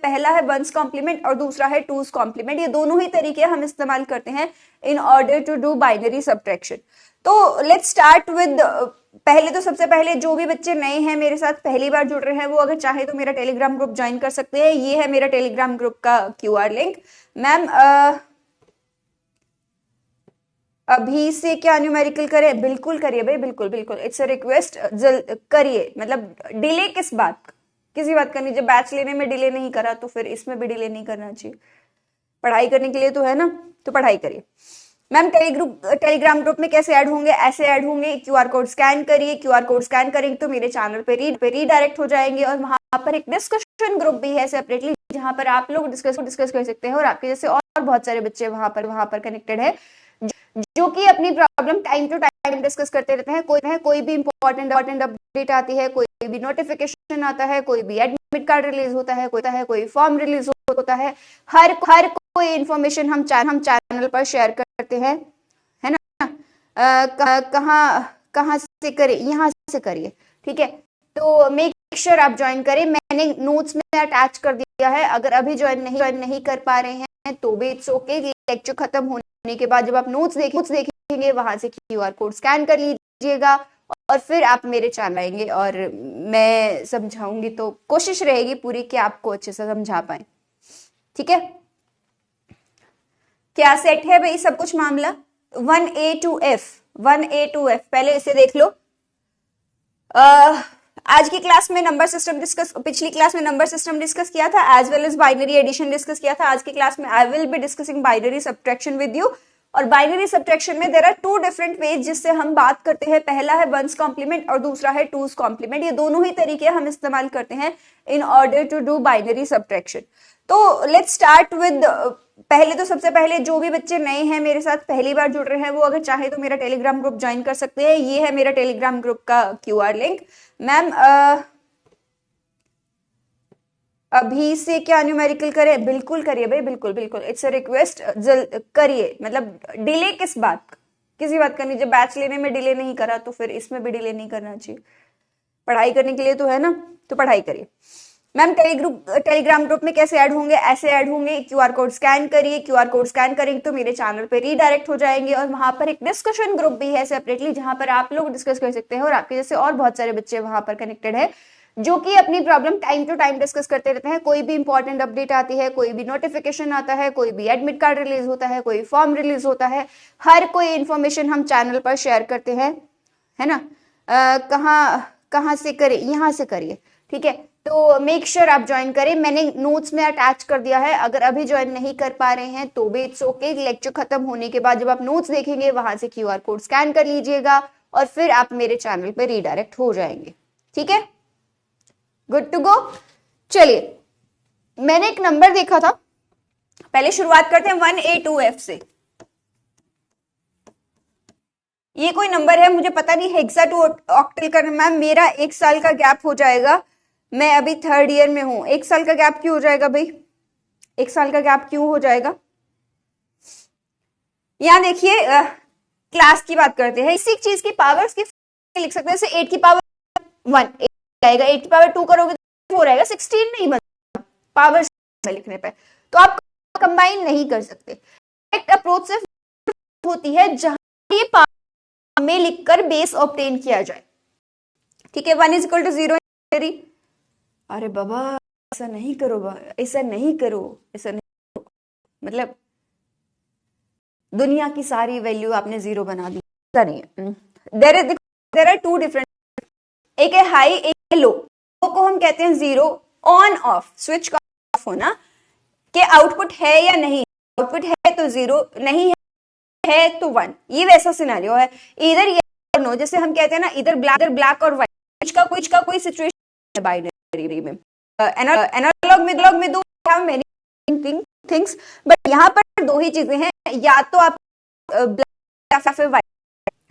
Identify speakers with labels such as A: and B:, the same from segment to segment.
A: पहला है one's complement और दूसरा है टूज कॉम्प्लीमेंट। ये दोनों ही तरीके हम इस्तेमाल करते हैं in order to do binary subtraction. तो लेट्स स्टार्ट विद पहले तो सबसे पहले जो भी बच्चे नए हैं मेरे साथ पहली बार जुड़ रहे हैं वो अगर चाहे तो मेरा टेलीग्राम ग्रुप ज्वाइन कर सकते हैं। ये है मेरा टेलीग्राम ग्रुप का QR लिंक। मैम अभी से क्या न्यूमेरिकल करें? बिल्कुल करिए भाई, बिल्कुल बिल्कुल, इट्स अ रिक्वेस्ट, जल्द करिए। मतलब डिले किस बात, किसी बात करनी, जब बैच लेने में डिले नहीं करा तो फिर इसमें भी डिले नहीं करना चाहिए। पढ़ाई करने के लिए तो है ना, तो पढ़ाई करिए। मैम टेलीग्राम ग्रुप में कैसे ऐड होंगे? ऐसे ऐड होंगे, QR कोड स्कैन करिए, QR कोड स्कैन करेंगे तो मेरे चैनल पे रीडायरेक्ट हो जाएंगे और वहां पर एक डिस्कशन ग्रुप भी है सेपरेटली, जहां पर आप लोग डिस्कस कर सकते हैं और आपके जैसे और बहुत सारे बच्चे वहां पर कनेक्टेड है जो कि अपनी problem time to time discuss करते रहते हैं। कोई भी इंपॉर्टेंट अपडेट आती है, कोई भी नोटिफिकेशन आता है, कोई भी एडमिट कार्ड रिलीज होता है, कोई फॉर्म रिलीज होता है, हर कोई इंफॉर्मेशन हम चैनल पर शेयर करते हैं, है ना। कहाँ से करें? यहाँ से करिए, ठीक है। तो मेक श्योर आप ज्वाइन करें, मैंने नोट्स में अटैच कर दिया है। अगर अभी ज्वाइन नहीं कर पा रहे हैं तो भी इट्स ओके, लेक्चर खत्म होने के बाद जब आप नोट्स देखेंगे वहां से QR कोड स्कैन कर लीजिएगा और फिर आप मेरे चैनल आएंगे और मैं समझाऊंगी। तो कोशिश रहेगी पूरी कि आपको अच्छे से समझा पाए, ठीक है। क्या सेट है भाई सब कुछ मामला? 1A to F पहले इसे देख लो। आज की क्लास में नंबर सिस्टम डिस्कस, पिछली क्लास में नंबर सिस्टम डिस्कस किया था as well as binary addition discuss किया था। आज की क्लास में I will be discussing binary subtraction with you. और बाइनरी सब्ट्रैक्शन में there are two different ways जिससे हम बात करते हैं। पहला है वंस कॉम्प्लीमेंट और दूसरा है टूज कॉम्प्लीमेंट। ये दोनों ही तरीके हम इस्तेमाल करते हैं in order to do binary subtraction. तो लेट्स स्टार्ट विद पहले तो सबसे पहले जो भी बच्चे नए हैं मेरे साथ पहली बार जुड़ रहे हैं वो अगर चाहे तो मेरा टेलीग्राम ग्रुप ज्वाइन कर सकते हैं। ये है मेरा टेलीग्राम ग्रुप का QR लिंक। मैम अभी से क्या न्यूमेरिकल करें? बिल्कुल करिए भाई, बिल्कुल बिल्कुल, इट्स अ रिक्वेस्ट, जल्द करिए। मतलब डिले किस बात, किसी बात करनी, जब बैच लेने में डिले नहीं करा तो फिर इसमें भी डिले नहीं करना चाहिए। पढ़ाई करने के लिए तो है ना, तो पढ़ाई करिए। मैम टेलीग्राम ग्रुप में कैसे ऐड होंगे? ऐसे ऐड होंगे, QR कोड स्कैन करिए, QR कोड स्कैन करेंगे तो मेरे चैनल पे रीडायरेक्ट हो जाएंगे और वहां पर एक डिस्कशन ग्रुप भी है सेपरेटली, जहां पर आप लोग डिस्कस कर सकते हैं और आपके जैसे और बहुत सारे बच्चे वहां पर कनेक्टेड है जो कि अपनी problem time to time discuss करते रहते हैं। कोई भी इंपॉर्टेंट अपडेट आती है, कोई भी नोटिफिकेशन आता है, कोई भी एडमिट कार्ड रिलीज होता है, कोई फॉर्म रिलीज होता है, हर कोई इंफॉर्मेशन हम चैनल पर शेयर करते हैं, है ना। कहाँ से करें? यहाँ से करिए, ठीक है। तो मेक श्योर आप ज्वाइन करें, मैंने नोट्स में अटैच कर दिया है। अगर अभी ज्वाइन नहीं कर पा रहे हैं तो भी इट्स ओके, लेक्चर खत्म होने के बाद जब आप नोट्स देखेंगे वहां से QR कोड स्कैन कर लीजिएगा और फिर आप मेरे चैनल पे रीडायरेक्ट हो जाएंगे, ठीक है। Good to go. चलिए, मैंने एक नंबर देखा था, पहले शुरुआत करते हैं 1A to F से। ये कोई नंबर है, मुझे पता नहीं हेक्सा टू ऑक्टल करना। मैम मेरा 1 साल का गैप हो जाएगा, मैं अभी 3rd ईयर में हूं। 1 साल का गैप क्यों हो जाएगा भाई? 1 साल का गैप क्यों हो जाएगा? यहां देखिए, क्लास की बात करते हैं। इसी चीज की पावर्स की लिख सकते हैं, जैसे 8 की पावर 1 आएगा, 8 की पावर 2 करोगे तो 4 आएगा, 16 नहीं बनता पावर में लिखने पे, तो आप कंबाइन नहीं कर सकते। डायरेक्ट अप्रोच सिर्फ होती है जहां ये पावर में लिखकर बेस ऑब्टेन किया जाए, ठीक है। 1 = 0। अरे बाबा ऐसा नहीं करो, ऐसा नहीं करो, मतलब दुनिया की सारी वैल्यू आपने 0 बना दी, ऐसा नहीं है। देयर आर टू डिफरेंट, एक है हाई, एक है लो। लो को हम कहते हैं 0, ऑन ऑफ, स्विच का ऑफ होना, कि आउटपुट है या नहीं, आउटपुट है तो 0, नहीं है तो 1। ये वैसा सिनेरियो है, इधर या नो, जैसे हम कहते हैं ना इधर ब्लैक और व्हाइट का कोई सिचुएशन है बाइनरी में। एनालॉग में दो हैव मेनी थिंग्स, बट यहाँ पर 2 ही चीजें हैं, या तो आप ब्लैक या फिर व्हाइट,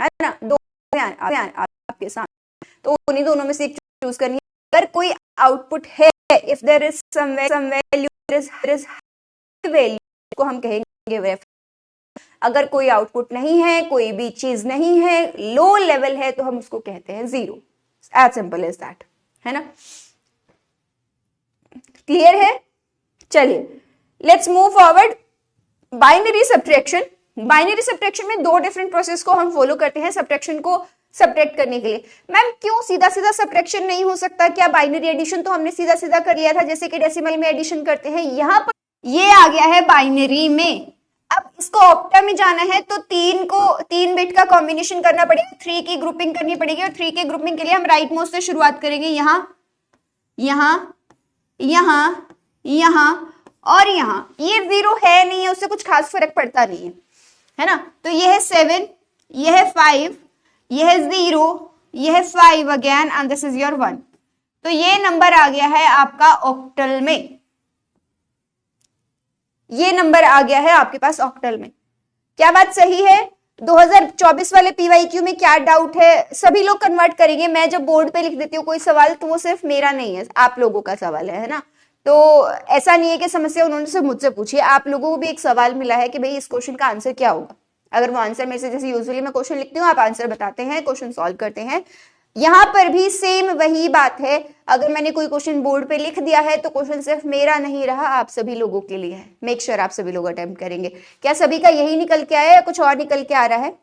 A: है ना, 2 आपके सामने, तो उन्हीं दोनों में से एक चूज करनी है। अगर कोई आउटपुट है, if there is some value, there is value को हम कहेंगे वेव। अगर कोई आउटपुट नहीं है, कोई भी चीज नहीं है, लो लेवल है, तो हम उसको कहते हैं 0। एज सिंपल एज दैट, है ना। क्लियर है? चलिए let's move forward. Binary subtraction, binary subtraction में दो डिफरेंट प्रोसेस को हम फॉलो करते हैं सब्ट्रैक्शन को सब्ट्रैक्ट करने के लिए। मैम क्यों सीधा सीधा सब्ट्रैक्शन नहीं हो सकता? क्या बाइनरी एडिशन तो हमने सीधा सीधा कर लिया था जैसे कि डेसिमल में एडिशन करते हैं, यहाँ पर ये आ गया है बाइनरी में। अब इसको ऑक्टा में जाना है तो तीन बिट का कॉम्बिनेशन करना पड़ेगा, 3 की ग्रुपिंग करनी पड़ेगी, और 3 की ग्रुपिंग के लिए हम राइट मोस्ट से शुरुआत करेंगे, यहाँ यहाँ यहाँ यहाँ और यहाँ। ये 0 है नहीं है, उससे कुछ खास फर्क पड़ता नहीं है ना। तो ये है 7, ये है 5, ये है 0, ये है 5 again and this is your 1। तो ये नंबर आ गया है आपका ऑक्टल में, ये नंबर आ गया है आपके पास ऑक्टल में। क्या बात सही है? 2024 वाले पीवाईक्यू में क्या डाउट है? सभी लोग कन्वर्ट करेंगे। मैं जब बोर्ड पे लिख देती हूँ कोई सवाल तो वो सिर्फ मेरा नहीं है, आप लोगों का सवाल है ना। तो ऐसा नहीं है कि समस्या उन्होंने सिर्फ मुझसे पूछी है, आप लोगों को भी एक सवाल मिला है कि भाई इस क्वेश्चन का आंसर क्या होगा। अगर वो आंसर में से, जैसे यूजुअली मैं क्वेश्चन लिखती हूँ, आप आंसर बताते हैं, क्वेश्चन सॉल्व करते हैं, यहाँ पर भी सेम वही बात है। अगर मैंने कोई क्वेश्चन बोर्ड पे लिख दिया है तो क्वेश्चन सिर्फ मेरा नहीं रहा, आप सभी लोगों के लिए है। मेक श्योर आप सभी लोग अटेम्प्ट करेंगे। क्या सभी का यही निकल के आया या कुछ और निकल के आ रहा है?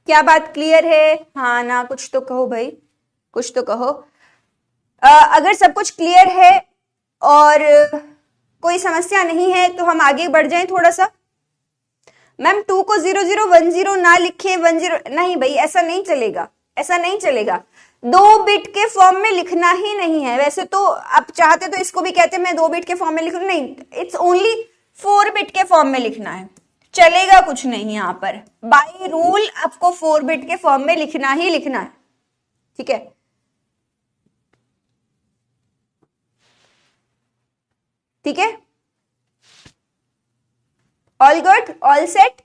A: क्या बात क्लियर है? हाँ ना, कुछ तो कहो भाई, कुछ तो कहो। अगर सब कुछ क्लियर है और कोई समस्या नहीं है तो हम आगे बढ़ जाएं थोड़ा सा। मैम 2 को 0010 ना लिखे, 10 नहीं भाई, ऐसा नहीं चलेगा, ऐसा नहीं चलेगा। 2 बिट के फॉर्म में लिखना ही नहीं है। वैसे तो आप चाहते तो इसको भी कहते मैं 2 बिट के फॉर्म में लिखूं, नहीं, इट्स ओनली 4 बिट के फॉर्म में लिखना है, चलेगा कुछ नहीं। यहाँ पर बाय रूल आपको 4 बिट के फॉर्म में लिखना ही लिखना है, ठीक है। ठीक है, ऑल गुड, ऑल सेट।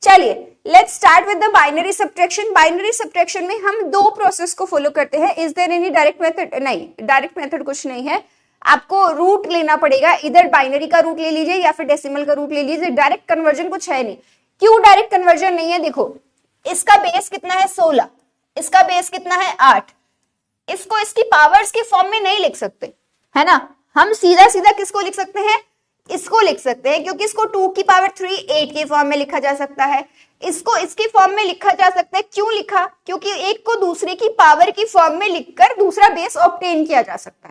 A: चलिए let's start with the binary subtraction. Binary subtraction में हम 2 प्रोसेस को फॉलो करते हैं। Is there any direct method? नहीं, डायरेक्ट मेथड कुछ नहीं है। आपको रूट लेना पड़ेगा, इधर बाइनरी का रूट ले लीजिए या फिर डेसिमल का रूट ले लीजिए। डायरेक्ट कन्वर्जन कुछ है नहीं। क्यों डायरेक्ट कन्वर्जन नहीं है? देखो, इसका बेस कितना है? 16, इसका बेस कितना है? 8। इसको इसकी पावर्स के फॉर्म में नहीं लिख सकते, है ना। हम सीधा सीधा किसको लिख सकते हैं? इसको लिख सकते हैं, क्योंकि इसको 2 की पावर 3 8 के फॉर्म में लिखा जा सकता है। इसको इसकी फॉर्म में लिखा जा सकता है। क्यों लिखा? क्योंकि एक को दूसरे की पावर की फॉर्म में लिखकर दूसरा बेस ऑब्टेन किया जा सकता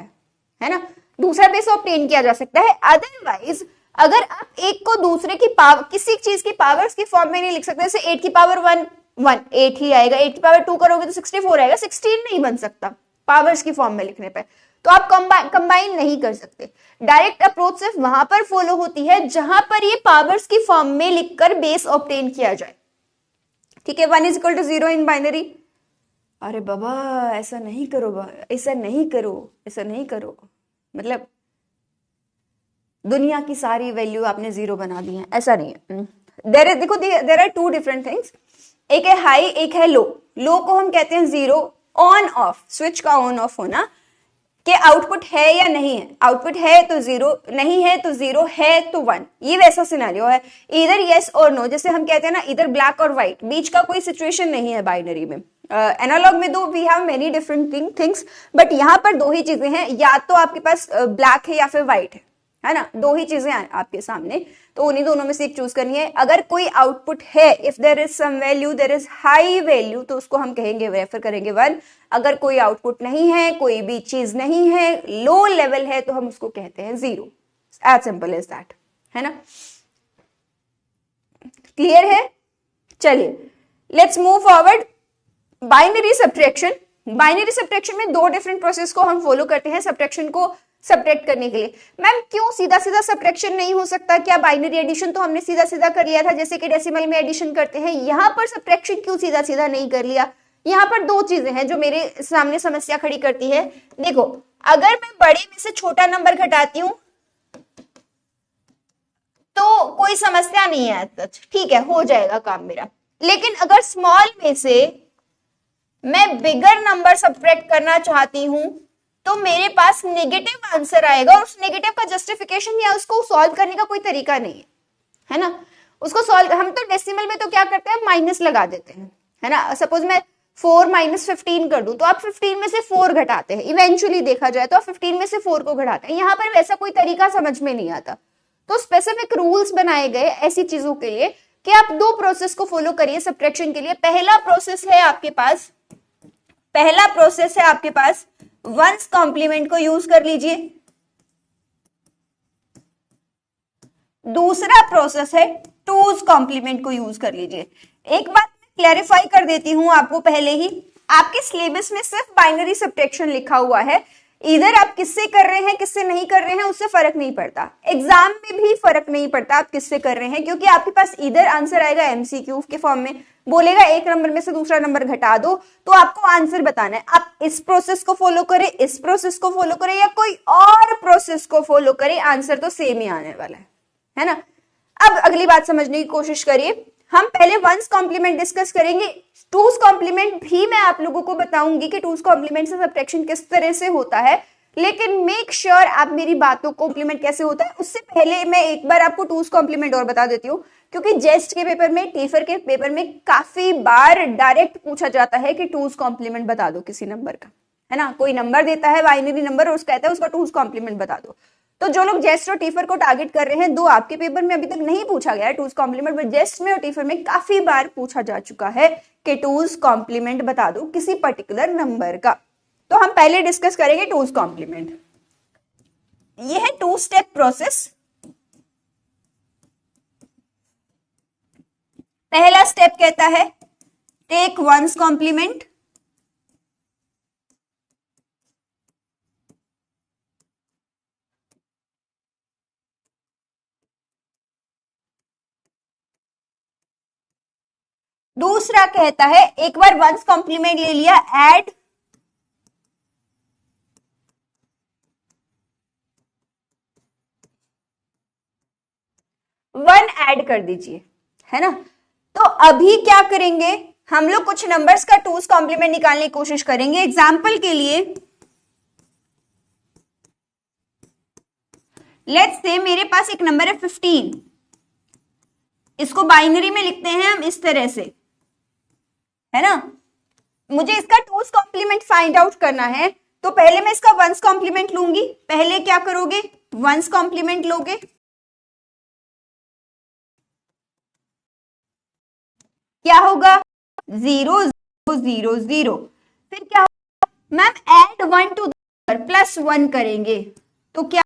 A: है ना। दूसरा बेस ऑब्टेन किया जा सकता है। अदरवाइज अगर आप एक को दूसरे की पावर, किसी चीज की पावर्स की फॉर्म में नहीं लिख सकते, जैसे 8 की पावर 1 1 8 ही आएगा, 8 की पावर 2 करोगे तो 64 आएगा, 16 नहीं बन सकता पावर्स की फॉर्म में लिखने पे। तो आप कंबाइन नहीं कर सकते। डायरेक्ट अप्रोच सिर्फ वहां पर फॉलो होती है जहां पर ये पावर्स की फॉर्म में लिखकर बेस ऑब्टेन किया जाए, ठीक है। 1 = 0 इन बाइनरी। अरे बाबा ऐसा नहीं करो, ऐसा नहीं करो, ऐसा नहीं करो, मतलब दुनिया की सारी वैल्यू आपने 0 बना दी है, ऐसा नहीं है। देखो देयर आर 2 डिफरेंट थिंग्स, एक है हाई, एक है लो। लो को हम कहते हैं 0, ऑन ऑफ, स्विच का ऑन ऑफ होना, कि आउटपुट है या नहीं है। आउटपुट है तो 0, नहीं है तो 0, है तो 1। ये वैसा सिनेरियो है, इधर यस और नो, जैसे हम कहते हैं ना इधर ब्लैक और व्हाइट, बीच का कोई सिचुएशन नहीं है बाइनरी में। एनालॉग में दो we have many different things, but यहाँ पर 2 ही चीजें हैं, या तो आपके पास ब्लैक है या फिर व्हाइट है ना। 2 ही चीजें आपके सामने, तो उन्हीं दोनों में से एक चूज करनी है। अगर कोई आउटपुट है, if there is some value, there is high value, तो उसको हम कहेंगे, रेफर करेंगे 1। अगर कोई आउटपुट नहीं है, कोई भी चीज नहीं है, लो लेवल है, तो हम उसको कहते हैं 0। एज सिंपल एज दैट, है ना। क्लियर है? चलिए let's move forward. Binary subtraction, binary subtraction में 2 डिफरेंट प्रोसेस को हम फॉलो करते हैं सब्ट्रैक्शन को सब्ट्रैक्ट करने के लिए। मैम क्यों सीधा सीधा सब्ट्रैक्शन नहीं हो सकता? क्या बाइनरी एडिशन तो हमने सीधा सीधा कर लिया था जैसे कि डेसिमल में एडिशन करते हैं, यहाँ पर सब्ट्रैक्शन क्यों सीधा सीधा नहीं कर लिया? यहाँ पर 2 चीजें हैं जो मेरे सामने समस्या खड़ी करती है। देखो, अगर मैं बड़े में से छोटा नंबर घटाती हूं तो कोई समस्या नहीं है, ठीक है, हो जाएगा काम मेरा। लेकिन अगर स्मॉल में से मैं बिगर नंबर सब्ट्रैक्ट करना चाहती हूं तो मेरे पास नेगेटिव आंसर आएगा, और उस नेगेटिव का जस्टिफिकेशन या उसको सॉल्व करने का कोई तरीका नहीं है ना। उसको सॉल्व, हम तो डेसिमल में तो क्या करते हैं, माइनस लगा देते हैं, है ना। सपोज मैं 4 माइनस 15 कर दूं तो आप 15 में से 4 घटाते हैं, इवेंचुअली देखा जाए तो आप 15 में से 4 को घटाते हैं। यहाँ पर वैसा कोई तरीका समझ में नहीं आता, तो स्पेसिफिक रूल्स बनाए गए ऐसी चीजों के लिए कि आप दो प्रोसेस को फॉलो करिए सब्ट्रैक्शन के लिए। पहला प्रोसेस है आपके पास वंस कॉम्प्लीमेंट को यूज कर लीजिए, दूसरा प्रोसेस है टूज कॉम्प्लीमेंट को यूज कर लीजिए। एक बात क्लैरिफाई कर देती हूं आपको पहले ही, आपके सिलेबस में सिर्फ बाइनरी सब्ट्रैक्शन लिखा हुआ है, इधर आप किससे कर रहे हैं किससे नहीं कर रहे हैं उससे फर्क नहीं पड़ता, एग्जाम में भी फर्क नहीं पड़ता आप किससे कर रहे हैं, क्योंकि आपके पास इधर आंसर आएगा एमसीक्यू के फॉर्म में, बोलेगा एक नंबर में से दूसरा नंबर घटा दो, तो आपको आंसर बताना है। आप इस प्रोसेस को फॉलो करें, इस प्रोसेस को फॉलो करें या कोई और प्रोसेस को फॉलो करें, आंसर तो सेम ही आने वाला है ना। अब अगली बात समझने की कोशिश करिए, हम पहले वंस कॉम्प्लीमेंट डिस्कस करेंगे, टूज कॉम्प्लीमेंट भी मैं आप लोगों को बताऊंगी कि टूज कॉम्प्लीमेंट से सब्ट्रैक्शन किस तरह से होता है, लेकिन मेक श्योर आप मेरी बातों को कॉम्प्लीमेंट कैसे होता है उससे पहले मैं एक बार आपको टूज कॉम्प्लीमेंट और बता देती हूँ, क्योंकि जेस्ट के पेपर में, टीफर के पेपर में काफी बार डायरेक्ट पूछा जाता है कि टूज कॉम्प्लीमेंट बता दो किसी नंबर का, है ना। कोई नंबर देता है बाइनरी नंबर और उसका कहता है उसका टूज कॉम्प्लीमेंट बता दो। तो जो लोग जेस्ट और टीफर को टारगेट कर रहे हैं, दो आपके पेपर में अभी तक नहीं पूछा गया है टूज कॉम्प्लीमेंट, बट जेस्ट में और टीफर में काफी बार पूछा जा चुका है कि टूज कॉम्प्लीमेंट बता दो किसी पर्टिकुलर नंबर का। तो हम पहले डिस्कस करेंगे टूज कॉम्प्लीमेंट। यह है टू स्टेप प्रोसेस। पहला स्टेप कहता है टेक वंस कॉम्प्लीमेंट, दूसरा कहता है एक बार वंस कॉम्प्लीमेंट ले लिया, ऐड वन ऐड कर दीजिए, है ना। तो अभी क्या करेंगे हम लोग, कुछ नंबर्स का टूज कॉम्प्लीमेंट निकालने की कोशिश करेंगे। एग्जाम्पल के लिए लेट्स से मेरे पास एक नंबर है 15, इसको बाइनरी में लिखते हैं हम इस तरह से, है ना। मुझे इसका टूज कॉम्प्लीमेंट फाइंड आउट करना है, तो पहले मैं इसका वंस कॉम्प्लीमेंट लूंगी। पहले क्या करोगे, वंस कॉम्प्लीमेंट लोगे, क्या होगा 0 0 0 0, फिर क्या होगा मैम ऐड 1 टू प्लस 1 करेंगे तो क्या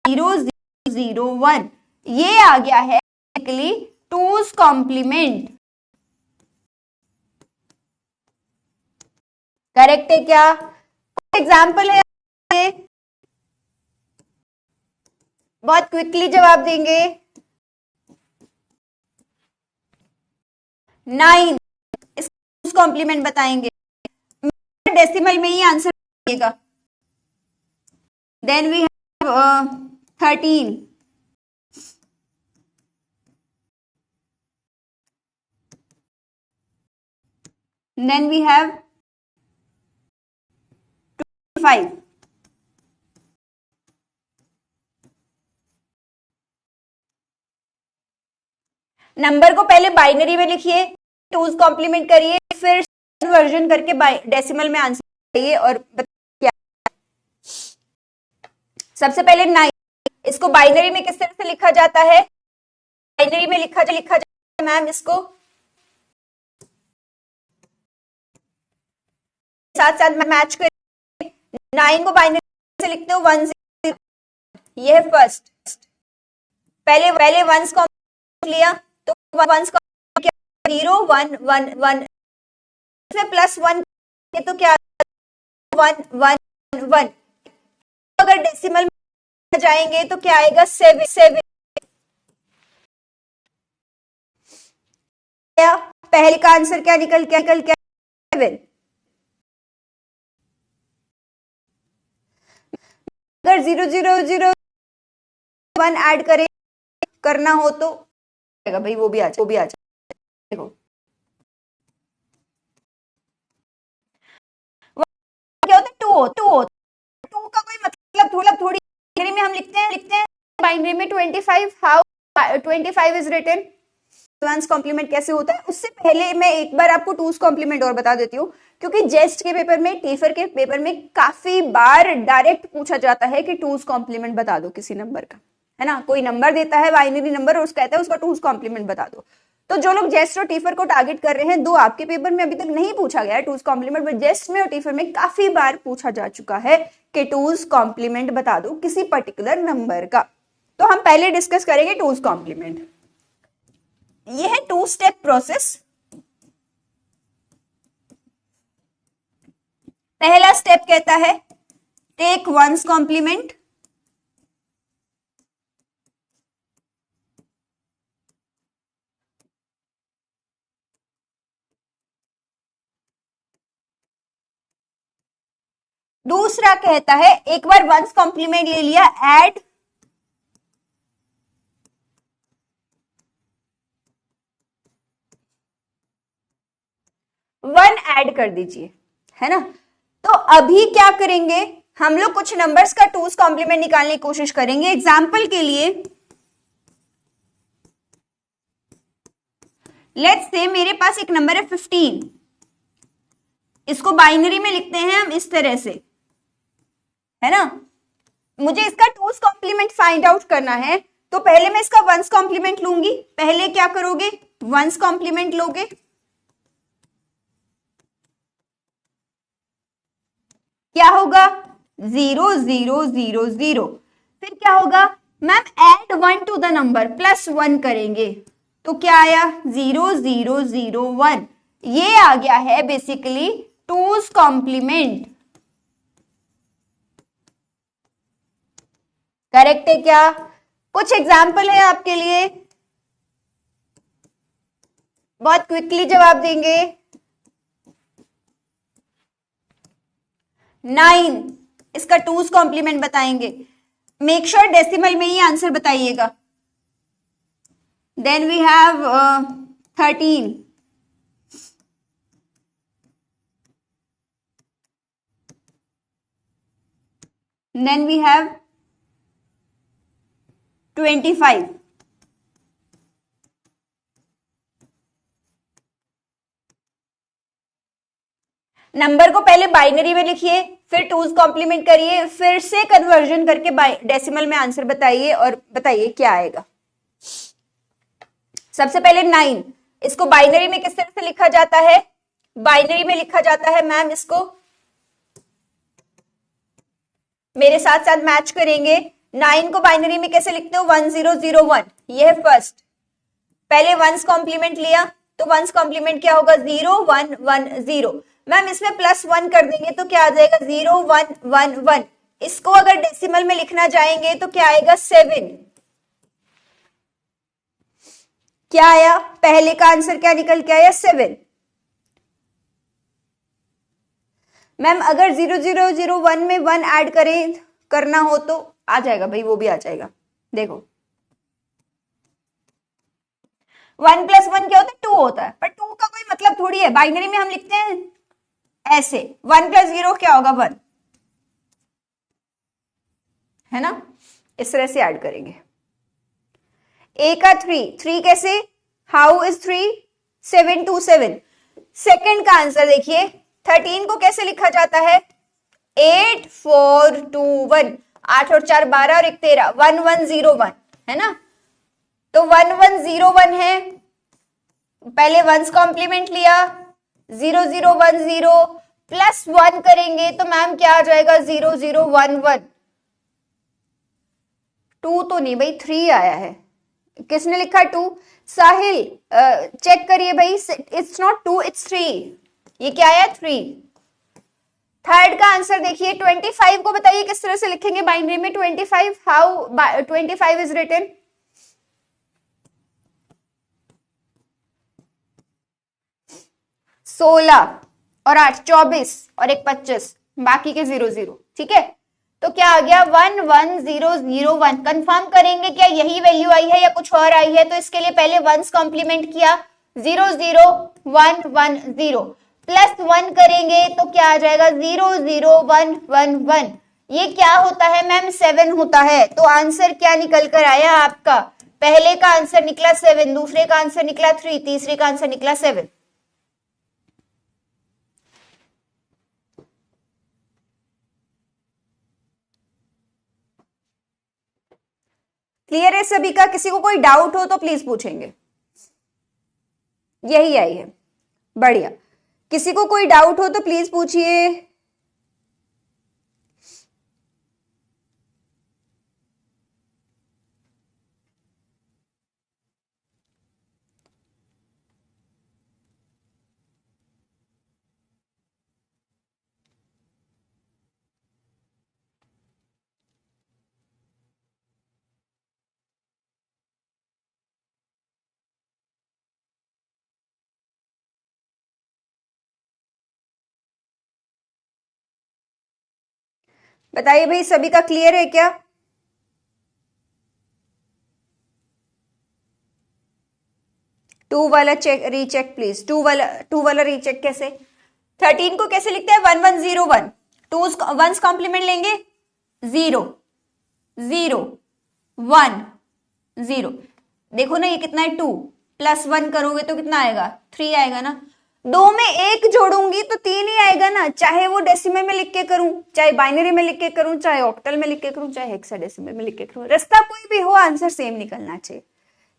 A: 0 0 0 1, ये आ गया है टूज कॉम्प्लीमेंट। करेक्ट है क्या? एग्जाम्पल है, बहुत क्विकली जवाब देंगे। 9, इसका कॉम्प्लीमेंट बताएंगे, डेसिमल में ही आंसर आएगा। Then we have 13, then we have 25, number को पहले बाइनरी में लिखिए, टूज कॉम्प्लीमेंट करिए, फिर वर्जन करके डेसिमल में आंसर चाहिए। और क्या सबसे पहले 9, इसको बाइनरी में किस तरह से लिखा जाता है, बाइनरी में लिखा जाता है मैम, इसको साथ साथ मैच कर, 9 को बाइनरी से लिखते हो 1 0, ये है फर्स्ट। पहले वंस को लिया तो वंस को 0 1 1 1 से प्लस 1 तो क्या 1 1 1, अगर डेसिमल में जाएंगे तो क्या आएगा 7 7। पहले का आंसर क्या निकल क्या 7। अगर 0 0 0 1 ऐड करें करना हो तो भाई वो भी आ जाए देखो, क्या होता है 2 का कोई मतलब थोड़ी में हम लिखते हैं बाइनरी में 25, how 25 is written one's complement कैसे होता है, उससे पहले मैं एक बार आपको टूज कॉम्प्लीमेंट और बता देती हूँ, क्योंकि जेस्ट के पेपर में, टीफर के पेपर में काफी बार डायरेक्ट पूछा जाता है कि टूज कॉम्प्लीमेंट बता दो किसी नंबर का, है ना। कोई नंबर देता है बाइनरी नंबर और उसका कहता है उसका टूज कॉम्प्लीमेंट बता दो। तो जो लोग जेस्ट और टीफर को टारगेट कर रहे हैं, दो आपके पेपर में अभी तक नहीं पूछा गया है टूज कॉम्प्लीमेंट, बट जेस्ट में और टीफर में काफी बार पूछा जा चुका है कि टूज कॉम्प्लीमेंट बता दो किसी पर्टिकुलर नंबर का। तो हम पहले डिस्कस करेंगे टूज कॉम्प्लीमेंट। यह है 2 स्टेप प्रोसेस। पहला स्टेप कहता है टेक वंस कॉम्प्लीमेंट, दूसरा कहता है एक बार वंस कॉम्प्लीमेंट ले लिया, ऐड वन ऐड कर दीजिए, है ना। तो अभी क्या करेंगे हम लोग, कुछ नंबर्स का टूज कॉम्प्लीमेंट निकालने की कोशिश करेंगे। एग्जाम्पल के लिए लेट्स से मेरे पास एक नंबर है 15, इसको बाइनरी में लिखते हैं हम इस तरह से, है ना। मुझे इसका टूज कॉम्प्लीमेंट फाइंड आउट करना है, तो पहले मैं इसका वंस कॉम्प्लीमेंट लूंगी। पहले क्या करोगे, वंस कॉम्प्लीमेंट लोगे, क्या होगा 0 0 0 0, फिर क्या होगा ma'am add 1 to the number, +1 करेंगे, तो क्या आया 0 0 0 1, ये आ गया है बेसिकली टूज कॉम्प्लीमेंट। करेक्ट है क्या? कुछ एग्जाम्पल है आपके लिए, बहुत क्विकली जवाब देंगे। 9, इसका टूज कॉम्प्लीमेंट बताएंगे। मेक श्योर डेसिमल में ही आंसर बताइएगा। Then we have 13, then we have 25, number को पहले बाइनरी में लिखिए, फिर टूज कॉम्प्लीमेंट करिए, फिर से कन्वर्जन करके डेसिमल में आंसर बताइए और बताइए क्या आएगा। सबसे पहले 9, इसको बाइनरी में किस तरह से लिखा जाता है? बाइनरी में लिखा जाता है मैम, इसको मेरे साथ साथ मैच करेंगे। 9 को बाइनरी में कैसे लिखते हो? 1 0 0 1, ये है फर्स्ट। पहले वंस कॉम्प्लीमेंट लिया, तो वंस कॉम्प्लीमेंट क्या होगा 0 1 1 0। मैम इसमें +1 कर देंगे तो क्या आ जाएगा 0 1 1 1। इसको अगर डेसिमल में लिखना जाएंगे तो क्या आएगा 7। क्या आया? पहले का आंसर क्या निकल के आया 7। मैम अगर 0 0 0 1 में 1 ऐड करें करना हो तो आ जाएगा भाई, वो भी आ जाएगा। देखो 1 + 1 क्या होता है? 2 होता है, पर 2 का कोई मतलब थोड़ी है। बाइनरी में हम लिखते हैं ऐसे, 1 + 0 क्या होगा 1, है ना। इस तरह से ऐड करेंगे। ए का 3 कैसे? How is 3? 7 2 7। सेकंड का आंसर देखिए, 13 को कैसे लिखा जाता है? 8 4 2 1, 8 और 4 12 और 1 13, 1 1 0 1, है ना। तो 1 1 0 1 है, पहले वंस कॉम्प्लीमेंट लिया, 0 0 1 0 +1 करेंगे तो मैम क्या आ जाएगा 0 0 1 1। 2 तो नहीं भाई, 3 आया है। किसने लिखा 2? साहिल चेक करिए भाई, इट्स नॉट 2 इट्स 3। ये क्या आया 3। थर्ड का आंसर देखिए, 25 को बताइए किस तरह से लिखेंगे बाइनरी में 25, हाउ 25 इज रिटन? सोलह और 8 24 और 1 25, बाकी के 0 0, ठीक है। तो क्या आ गया 1 1 0 0 1। कंफर्म करेंगे क्या यही वैल्यू आई है या कुछ और आई है? तो इसके लिए पहले वंस कॉम्प्लीमेंट किया, 0 0 1 1 0, +1 करेंगे तो क्या आ जाएगा 0 0 1 1 1। ये क्या होता है मैम? 7 होता है। तो आंसर क्या निकल कर आया आपका पहले का आंसर निकला 7, दूसरे का आंसर निकला 3, तीसरे का आंसर निकला 7। क्लियर है सभी का? किसी को कोई डाउट हो तो प्लीज पूछेंगे। यही आई है, बढ़िया। किसी को कोई डाउट हो तो प्लीज पूछिए। बताइए भाई, सभी का क्लियर है क्या? टू वाला चेक, रीचेक प्लीज। टू वाला रीचेक कैसे? 13 को कैसे लिखते हैं? 1101। टू वंस कॉम्प्लीमेंट लेंगे 0 0 1 0। देखो ना ये कितना है, 2 + 1 करोगे तो कितना आएगा? 3 आएगा ना। 2 में 1 जोड़ूंगी तो 3 ही आएगा ना, चाहे वो डेसिमल में लिख के करूं, चाहे बाइनरी में लिख के करूं, चाहे ऑक्टल में लिख के करूं, चाहे हेक्साडेसिमल में लिख के करूं, रास्ता कोई भी हो, आंसर सेम निकलना चाहिए।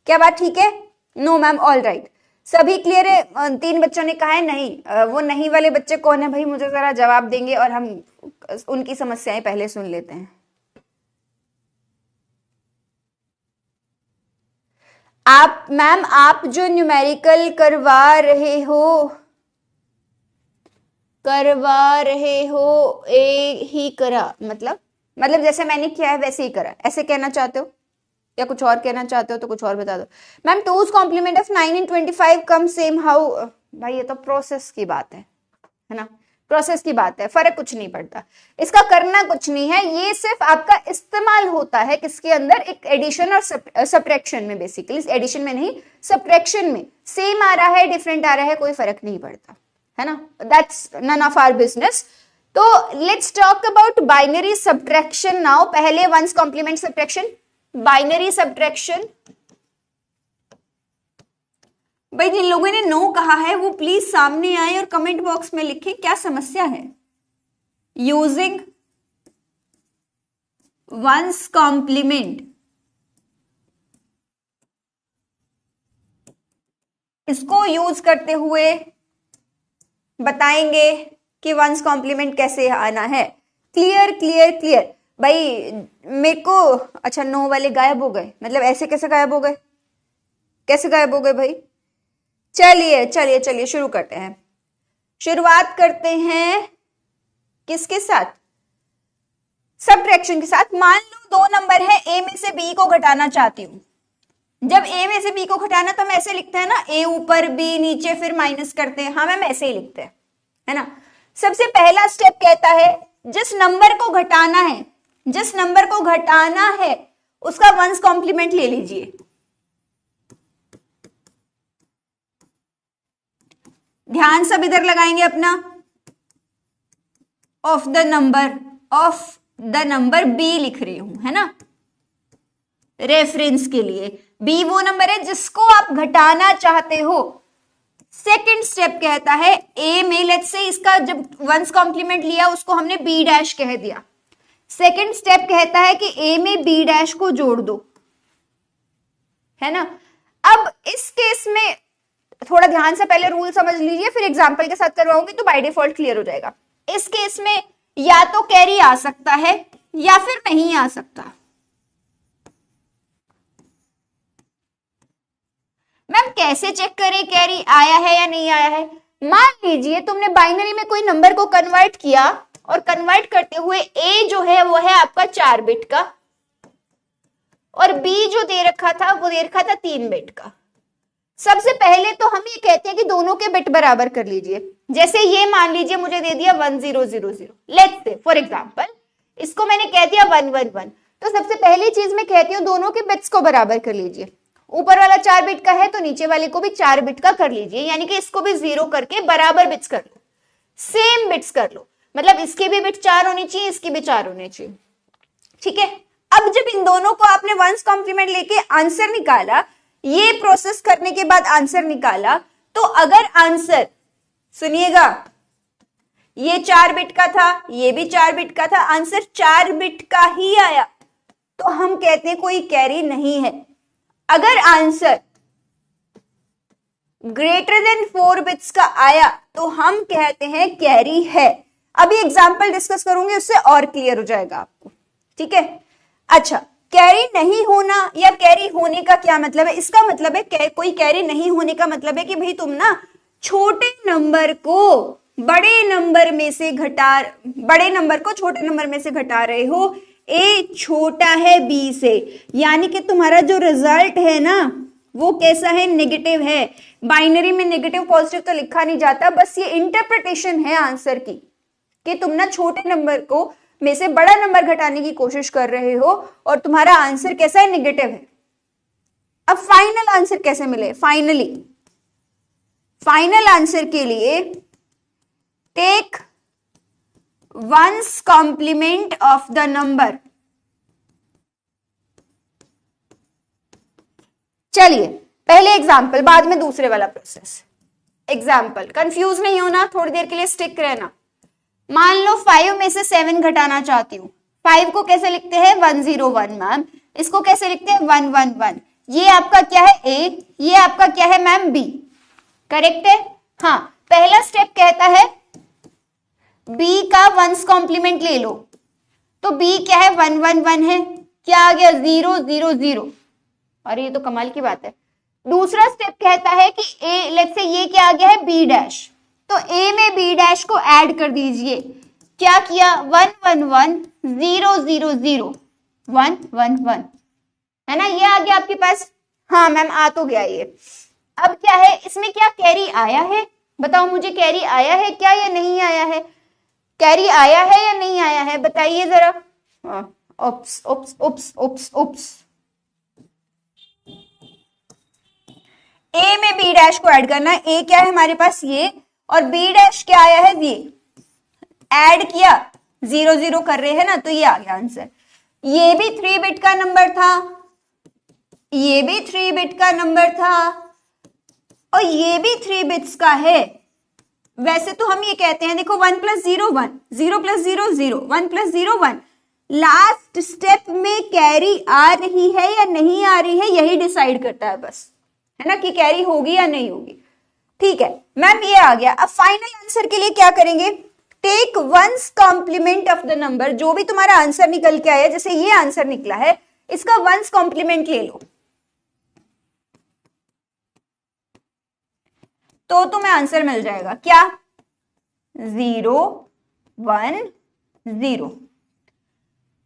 A: क्या बात ठीक है? No ma'am, all right. सभी क्लियर है? 3 बच्चों ने कहा है नहीं। वो नहीं वाले बच्चे कौन है भाई? मुझे जरा जवाब देंगे और हम उनकी समस्याएं पहले सुन लेते हैं। आप मैम, आप जो न्यूमेरिकल करवा रहे हो ही करा, मतलब जैसे मैंने किया है वैसे ही करा, ऐसे कहना चाहते हो या कुछ और कहना चाहते हो तो कुछ और बता दो। Ma'am, 2's complement of 9 and 25 come same how? भाई ये तो प्रोसेस की बात है ना, प्रोसेस की बात है, फर्क कुछ नहीं पड़ता, इसका करना कुछ नहीं है। ये सिर्फ आपका इस्तेमाल होता है किसके अंदर? एक एडिशन और सब्ट्रैक्शन में। बेसिकली एडिशन में नहीं, सब्ट्रैक्शन में। सेम आ रहा है, डिफरेंट आ रहा है, कोई फर्क नहीं पड़ता, है ना। That's none of our business. तो let's talk about binary subtraction now. पहले one's complement subtraction, binary subtraction. भाई जिन लोगों ने नो कहा है वो प्लीज सामने आए और कमेंट बॉक्स में लिखें क्या समस्या है। यूजिंग वंस कॉम्प्लीमेंट, इसको यूज करते हुए बताएंगे कि वंस कॉम्प्लीमेंट कैसे आना है। क्लियर क्लियर क्लियर भाई। मेरे को अच्छा, नो वाले गायब हो गए, मतलब ऐसे कैसे गायब हो गए? कैसे गायब हो गए भाई? चलिए चलिए चलिए शुरू करते हैं। शुरुआत करते हैं किसके साथ? सब्ट्रैक्शन के साथ। मान लो 2 नंबर है, ए में से बी को घटाना चाहती हूं। जब ए में से बी को घटाना तो हम ऐसे लिखते हैं ना, ए ऊपर बी नीचे फिर माइनस करते हैं। हाँ मैम, ऐसे ही लिखते हैं, है ना। सबसे पहला स्टेप कहता है जिस नंबर को घटाना है, जिस नंबर को घटाना है उसका वंस कॉम्प्लीमेंट ले लीजिए। ध्यान सब इधर लगाएंगे अपना। ऑफ द नंबर बी लिख रही हूं, है ना, रेफरेंस के लिए। बी वो नंबर है जिसको आप घटाना चाहते हो। सेकंड स्टेप कहता है ए में, लेट्स से इसका जब वंस कॉम्प्लीमेंट लिया उसको हमने बी डैश कह दिया। सेकंड स्टेप कहता है कि ए में बी डैश को जोड़ दो, है ना। अब इस केस में थोड़ा ध्यान से पहले रूल समझ लीजिए, फिर एग्जांपल के साथ करवाऊंगी तो बाय डिफॉल्ट क्लियर हो जाएगा। इस केस में या तो कैरी आ सकता है या फिर नहीं आ सकता। मैम कैसे चेक करें कैरी आया है या नहीं आया है? मान लीजिए तुमने बाइनरी में कोई नंबर को कन्वर्ट किया और कन्वर्ट करते हुए ए जो है वो है आपका 4 बिट का और बी जो दे रखा था वो दे रखा था 3 बिट का। सबसे पहले तो हम ये कहते हैं कि दोनों के बिट बराबर कर लीजिए। जैसे ये मान लीजिए मुझे दे दिया 1000, लेट्स से फॉर एग्जांपल इसको मैंने कह दिया 111, तो सबसे पहली चीज मैं कहती हूँ दोनों के बिट्स को बराबर कर लीजिए। ऊपर वाला 4 बिट का है तो नीचे वाले को भी 4 बिट का कर लीजिए, यानी कि इसको भी 0 करके बराबर बिट्स कर लो, सेम बिट्स कर लो। मतलब इसके भी बिट 4 होनी चाहिए, इसकी भी 4 होनी चाहिए, ठीक है। अब जब इन दोनों को आपने वंस कॉम्प्लीमेंट लेके आंसर निकाला, ये प्रोसेस करने के बाद आंसर निकाला, तो अगर आंसर, सुनिएगा, ये 4 बिट का था, ये भी 4 बिट का था, आंसर 4 बिट का ही आया, तो हम कहते हैं कोई कैरी नहीं है। अगर आंसर ग्रेटर देन 4 बिट्स का आया तो हम कहते हैं कैरी है। अभी एग्जांपल डिस्कस करूंगी, उससे और क्लियर हो जाएगा आपको, ठीक है। अच्छा, कैरी नहीं होना या कैरी होने का क्या मतलब है? इसका मतलब है कोई कैरी नहीं होने का मतलब है कि भाई तुम ना छोटे नंबर को बड़े नंबर में से बड़े नंबर को छोटे नंबर में से घटा रहे हो, ए छोटा है बी से, यानी कि तुम्हारा जो रिजल्ट है ना वो कैसा है? नेगेटिव है। बाइनरी में नेगेटिव पॉजिटिव तो लिखा नहीं जाता, बस ये इंटरप्रिटेशन है आंसर की कि तुम ना छोटे नंबर को में से बड़ा नंबर घटाने की कोशिश कर रहे हो और तुम्हारा आंसर कैसा है? नेगेटिव है। अब फाइनल आंसर कैसे मिले? फाइनल आंसर के लिए take one's complement of the number. चलिए पहले एग्जाम्पल, बाद में दूसरे वाला प्रोसेस। एग्जाम्पल, कंफ्यूज नहीं होना, थोड़ी देर के लिए स्टिक रहना। मान लो 5 में से 7 घटाना चाहती हूँ। 5 को कैसे लिखते हैं? 101 मैम। इसको कैसे लिखते हैं? 111। ये आपका क्या है? ए। ये आपका क्या है मैम? बी। करेक्ट है? हाँ, पहला स्टेप कहता है बी का वंस कॉम्प्लीमेंट ले लो, तो बी क्या है? 111 है। क्या आ गया? 0 0 0। अरे ये तो कमाल की बात है। दूसरा स्टेप कहता है कि ए, लेट्स से ये क्या आ गया है? बी डैश, तो ए में बी डैश को ऐड कर दीजिए। क्या किया? 111 0 0 0 1 1 1, है ना? ये आ गया आपके पास। हाँ मैम, आ तो गया ये। अब क्या है इसमें? क्या कैरी आया है? बताओ मुझे, कैरी आया है क्या या नहीं आया है? कैरी आया है या नहीं आया है? बताइए जरा। Oops oops oops oops oops, A में बी डैश को ऐड करना है। ए क्या है हमारे पास? ये, और बी डैश क्या आया है? ये। ऐड किया, 0 0 कर रहे हैं ना, तो ये आ गया आंसर। ये भी 3 बिट का नंबर था, ये भी 3 बिट का नंबर था, और ये भी 3 बिट्स का है। वैसे तो हम ये कहते हैं, देखो 1 + 0 1, 0 + 0 0, 1 + 0 1। लास्ट स्टेप में कैरी आ रही है या नहीं आ रही है, यही डिसाइड करता है बस, है ना, कि कैरी होगी या नहीं होगी। ठीक है मैम, ये आ गया। अब फाइनल आंसर के लिए क्या करेंगे? Take one's complement of the number. जो भी तुम्हारा आंसर निकल के आया, जैसे ये आंसर निकला है, इसका वंस कॉम्प्लीमेंट ले लो, तो तुम्हें आंसर मिल जाएगा। क्या? 0 1 0।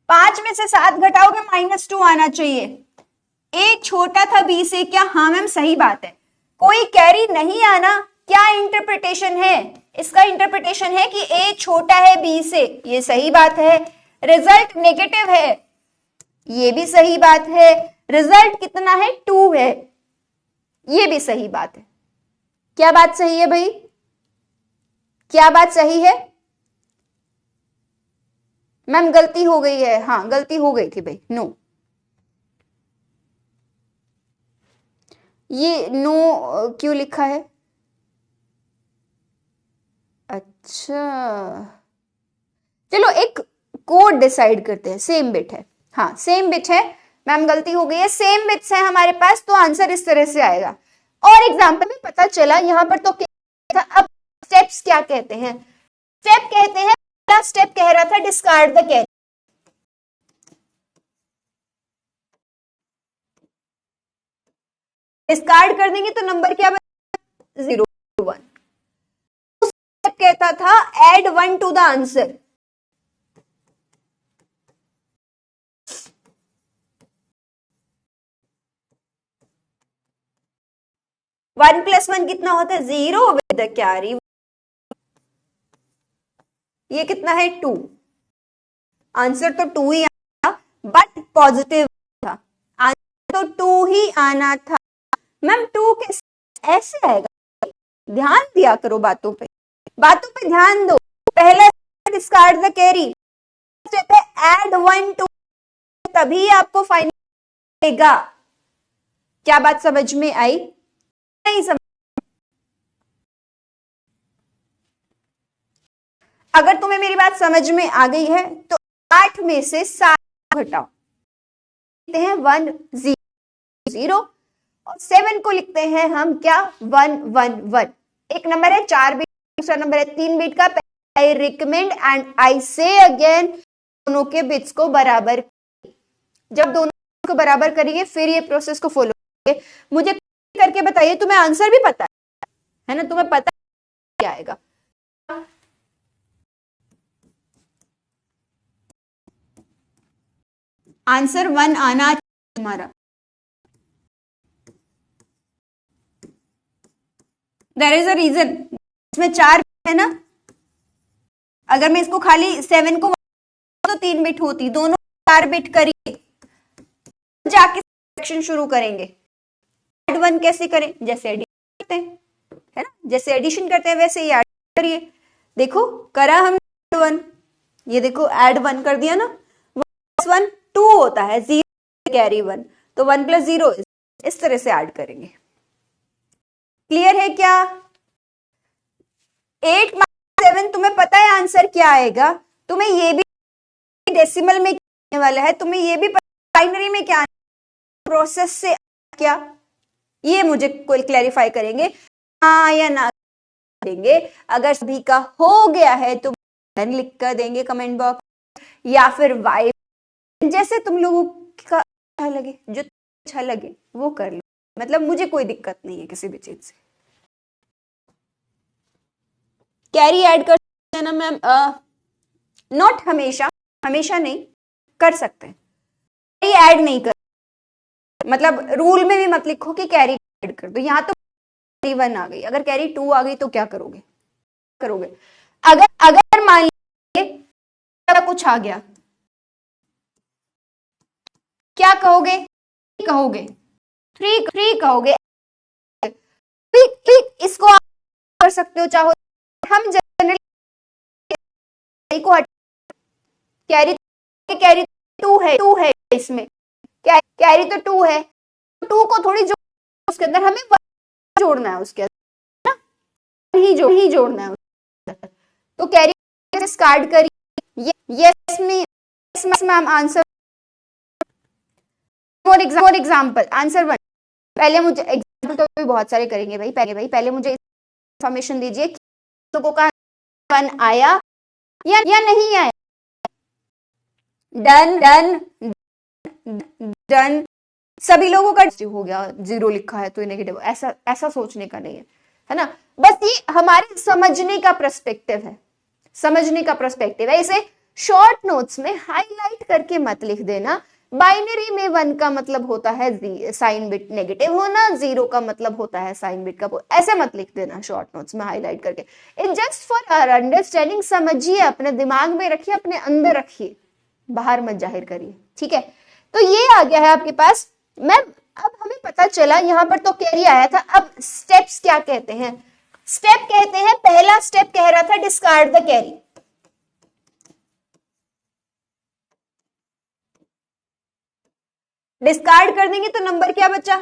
A: 5 में से 7 घटाओगे -2 आना चाहिए। ए छोटा था बी से, क्या? हाँ मैम, सही बात है। कोई कैरी नहीं आना, क्या इंटरप्रिटेशन है इसका? इंटरप्रिटेशन है कि ए छोटा है बी से, ये सही बात है। रिजल्ट नेगेटिव है, ये भी सही बात है। रिजल्ट कितना है? 2 है, ये भी सही बात है। क्या बात सही है भाई? क्या बात सही है? मैम गलती हो गई है। हाँ गलती हो गई थी भाई, नो। ये नो क्यों लिखा है? अच्छा चलो एक कोड डिसाइड करते हैं। सेम बिट है, हाँ सेम बिट है। मैम गलती हो गई है, सेम बिट्स है हमारे पास, तो आंसर इस तरह से आएगा। और एग्जाम्पल में पता चला यहां पर तो क्या था। अब स्टेप्स क्या कहते हैं? स्टेप कहते हैं, पहला स्टेप कह रहा था डिस्कार्ड द कैरी। डिस्कार्ड कर देंगे तो नंबर क्या बनेगा? 0 1। स्टेप कहता था add 1 to the answer. One plus 1 कितना होता है? 0 विद द कैरी। ये कितना है? 2। आंसर तो 2 ही आया, बट पॉजिटिव था। आंसर तो 2 ही आना था। मैम 2 कैसे ऐसे आएगा? ध्यान दिया करो बातों पे, बातों पे ध्यान दो। पहला डिस्कार्ड द कैरी, स्टेप है ऐड 1 टू तभी आपको फाइनल मिलेगा। क्या बात समझ में आई? नहीं समझ? अगर तुम्हें मेरी बात समझ में आ गई है तो 8 में से 7 घटाओ, लिखते हैं 1 0 0 और 7 को लिखते हैं हम क्या 1 1 1। एक नंबर है 4 बीट, दूसरा नंबर है 3 बीट का। आई रिकमेंड एंड आई से अगेन, दोनों के बिट्स को बराबर। जब दोनों को बराबर करेंगे फिर ये प्रोसेस को फॉलो करेंगे। मुझे करके बताइए, तुम्हें आंसर भी पता है ना? तुम्हें पता क्या आएगा? आंसर 1 आना तुम्हारा। देयर इज अ रीजन, इसमें 4 है ना। अगर मैं इसको खाली 7 को तो 3 बिट होती, दोनों 4 बिट करिए, जाके सेक्शन शुरू करेंगे। ऐड 1 कैसे करें? जैसे एडिशन करते हैं, है ना, जैसे एडिशन करते हैं वैसे ही ऐड करिए। देखो करा हमने ऐड 1, ये देखो ऐड 1 कर दिया ना। 1 2 होता है, 0 कैरी 1, तो 1 + 0 इस तरह से ऐड करेंगे। क्लियर है क्या? 8 - 7 तुम्हें पता है आंसर क्या आएगा? तुम्हें ये भी डेसिमल में क्या वाला है, तुम्हें ये भी बाइनरी में क्या प्रोसेस से क्या, ये मुझे कोई क्लैरिफाई करेंगे हाँ या ना देंगे। अगर सभी का हो गया है तो लिख कर देंगे कमेंट बॉक्स, या फिर वाई, जैसे तुम लोगों का अच्छा लगे, जो अच्छा लगे वो कर लो। मतलब मुझे कोई दिक्कत नहीं है किसी भी चीज से। कैरी ऐड कर सकते हैं ना मैम? नॉट हमेशा, हमेशा नहीं कर सकते। कैरी ऐड नहीं कर, मतलब रूल में भी मत लिखो कि कैरी ऐड कर दो। यहाँ तो कैरी 1 आ गई, अगर कैरी 2 आ गई तो क्या करोगे? अगर अगर मान लीजिए कुछ आ गया, क्या कहोगे? कहोगे 3 कहोगे। इसको आप कर सकते हो चाहो। हम जनरली को कैरी 2 है इसमें, कैरी तो 2 है, 2 को थोड़ी उसके अंदर हमें 1 जोड़ना है, उसके अंदर ही जोड़ना है। तो कैरी डिस्कार्ड करिए। Yes ma'am answer. For example answer 1। पहले मुझे एग्जांपल तो भी बहुत सारे करेंगे भाई, पहले मुझे इंफॉर्मेशन दीजिए कि लोगों का 1 आया या नहीं आया। डन डन डन, सभी लोगों का हो गया। 0 लिखा है तो नेगेटिव, ऐसा सोचने का नहीं है, है ना। बस ये हमारे समझने का पर्सपेक्टिव है, इसे शॉर्ट नोट्स में हाईलाइट करके मत लिख देना। बाइनरी में 1 का मतलब होता है साइन बिट नेगेटिव होना, 0 का मतलब होता है साइन बिट का, ऐसे मत लिख देना शॉर्ट नोट्स में हाईलाइट करके। It just for our understanding, समझिए, अपने दिमाग में रखिए, अपने अंदर रखिए, बाहर मत जाहिर करिए, ठीक है। तो ये आ गया है आपके पास मैम। अब हमें पता चला यहाँ पर तो कैरी आया था। अब स्टेप्स क्या कहते हैं? स्टेप कहते हैं, पहला स्टेप कह रहा था डिस्कार्ड द कैरी। डिस्कार्ड कर देंगे तो नंबर क्या बचा?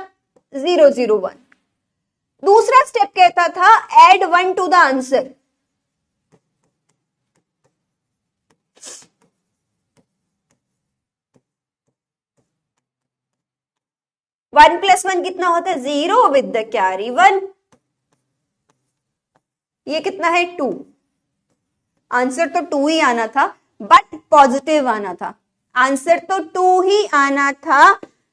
A: 0 0 1। दूसरा स्टेप कहता था add 1 to the answer. One plus 1 कितना होता है? 0 विद द कैरी 1। ये कितना है? 2। आंसर तो 2 ही आना था, बट पॉजिटिव आना था। आंसर तो 2 ही आना था।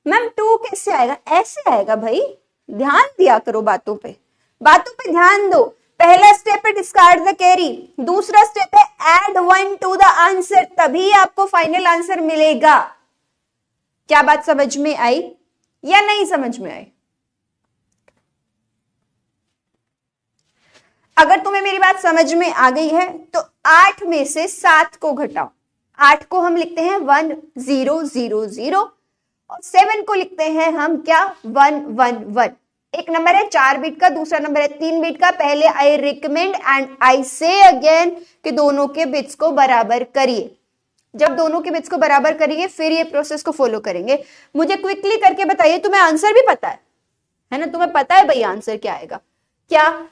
A: मैम 2 कैसे आएगा? ऐसे आएगा भाई, ध्यान दिया करो बातों पे ध्यान दो। पहला स्टेप है डिस्कार्ड द कैरी, दूसरा स्टेप है ऐड 1 टू द आंसर, तभी आपको फाइनल आंसर मिलेगा। क्या बात समझ में आई या नहीं समझ में आई? अगर तुम्हें मेरी बात समझ में आ गई है तो 8 में से 7 को घटाओ। 8 को हम लिखते हैं 1 0 0 0 और 7 को लिखते हैं हम क्या 1 1 1। एक नंबर है 4 बीट का, दूसरा नंबर है 3 बीट का। पहले आई रिकमेंड एंड आई से अगेन कि दोनों के बिट्स को बराबर करिए। जब दोनों के बिट्स को बराबर करेंगे फिर ये प्रोसेस को फॉलो करेंगे। मुझे क्विकली करके बताइए, तुम्हें आंसर भी पता है ना? तुम्हें पता है भाई आंसर क्या आएगा? क्या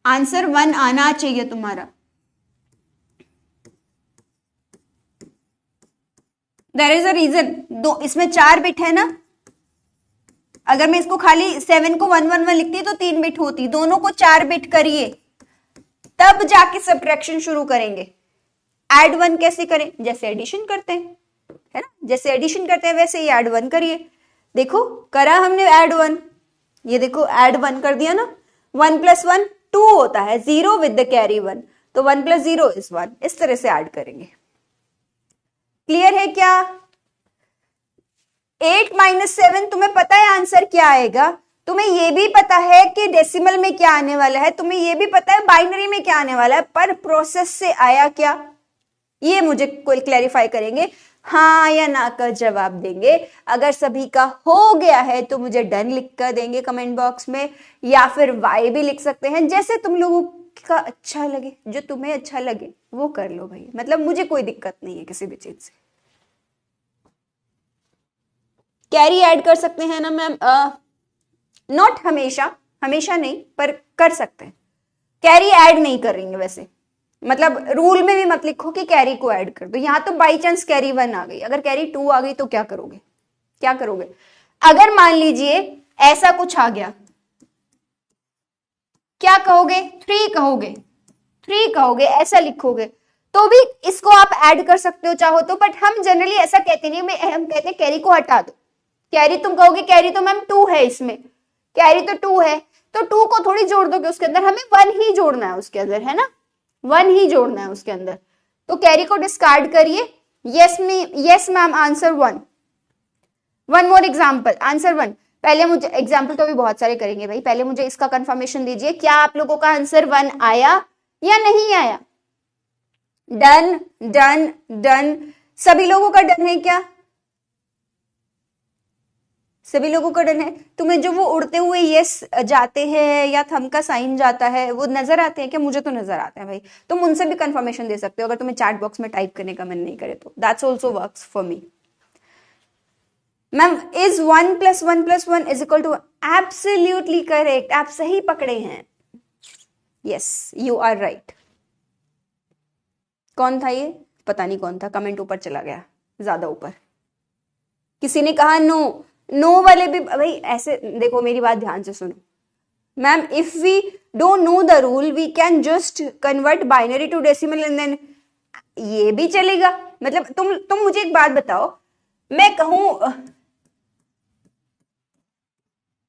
A: आंसर 1 आना चाहिए तुम्हारा। देयर इज अ रीजन, दो इसमें 4 बिट है ना। अगर मैं इसको खाली 7 को 111 लिखती तो 3 बिट होती, दोनों को 4 बिट करिए तब जाके सब्ट्रैक्शन शुरू करेंगे। ऐड 1 कैसे करें? जैसे एडिशन करते हैं, है ना? जैसे एडिशन करते हैं वैसे ही ऐड 1 करिए। देखो करा हमने ऐड 1, ये देखो ऐड 1 कर दिया ना। 1 + 1 2 होता है, 0 विद द कैरी 1, तो 1 + 0 इज 1। इस तरह से ऐड करेंगे। क्लियर है क्या? 8 - 7 तुम्हें पता है आंसर क्या आएगा? तुम्हें यह भी पता है कि डेसिमल में क्या आने वाला है, तुम्हें यह भी पता है बाइनरी में क्या आने वाला है, पर प्रोसेस से आया क्या, ये मुझे कोई क्लैरिफाई करेंगे, हाँ या ना का जवाब देंगे। अगर सभी का हो गया है तो मुझे डन लिख कर देंगे कमेंट बॉक्स में, या फिर वाई भी लिख सकते हैं, जैसे तुम लोगों का अच्छा लगे, जो तुम्हें अच्छा लगे वो कर लो भाई। मतलब मुझे कोई दिक्कत नहीं है किसी भी चीज से। कैरी ऐड कर सकते हैं ना मैम? नॉट हमेशा, हमेशा नहीं, पर कर सकते हैं। कैरी ऐड नहीं करेंगे वैसे, मतलब रूल में भी मत लिखो कि कैरी को ऐड कर दो। यहां तो बाई चांस कैरी 1 आ गई, अगर कैरी 2 आ गई तो क्या करोगे? क्या करोगे? अगर मान लीजिए ऐसा कुछ आ गया, क्या कहोगे? 3 कहोगे, 3 कहोगे, ऐसा लिखोगे तो भी इसको आप ऐड कर सकते हो चाहो तो, बट हम जनरली ऐसा कहते नहीं, हम कहते हैं कैरी को हटा दो। कैरी तुम कहोगे कैरी तो मैम 2 है, इसमें कैरी तो 2 है, तो 2 को थोड़ी जोड़ दोगे उसके अंदर, हमें 1 ही जोड़ना है उसके अंदर, है ना? 1 ही जोड़ना है उसके अंदर, तो कैरी को डिस्कार्ड करिए। Yes ma'am, answer 1। One more example, answer 1। पहले मुझे एग्जाम्पल तो अभी बहुत सारे करेंगे भाई, पहले मुझे इसका कंफर्मेशन दीजिए, क्या आप लोगों का आंसर 1 आया या नहीं आया? डन डन डन, सभी लोगों का डन है क्या? सभी लोगों का डन है? तुम्हें जो वो उड़ते हुए यस जाते हैं या थंब का साइन जाता है वो नजर आते हैं क्या? मुझे तो नजर आते हैं भाई। तुम उनसे भी कंफर्मेशन दे सकते हो अगर तुम्हें चैट बॉक्स में टाइप करने का मन नहीं करे तो, that's also works for me. Ma'am is 1 + 1 + 1 = absolutely correct, आप सही पकड़े हैं। Yes you are right. कौन था ये? पता नहीं कौन था, कमेंट ऊपर चला गया, ज्यादा ऊपर। किसी ने कहा नो, नो वाले भी भाई ऐसे देखो, मेरी बात ध्यान से सुनो ma'am. If we don't know the rule we can just convert binary to decimal and then, ये भी चलेगा। मतलब तुम मुझे एक बात बताओ, मैं कहूं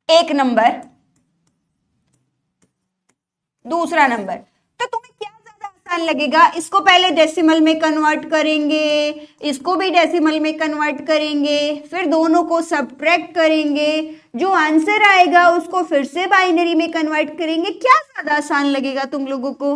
A: एक नंबर दूसरा नंबर, तो तुम्हें क्या ज्यादा आसान लगेगा? इसको पहले डेसिमल में कन्वर्ट करेंगे, इसको भी डेसिमल में कन्वर्ट करेंगे, फिर दोनों को सब्ट्रैक्ट करेंगे, जो आंसर आएगा उसको फिर से बाइनरी में कन्वर्ट करेंगे। क्या ज्यादा आसान लगेगा तुम लोगों को?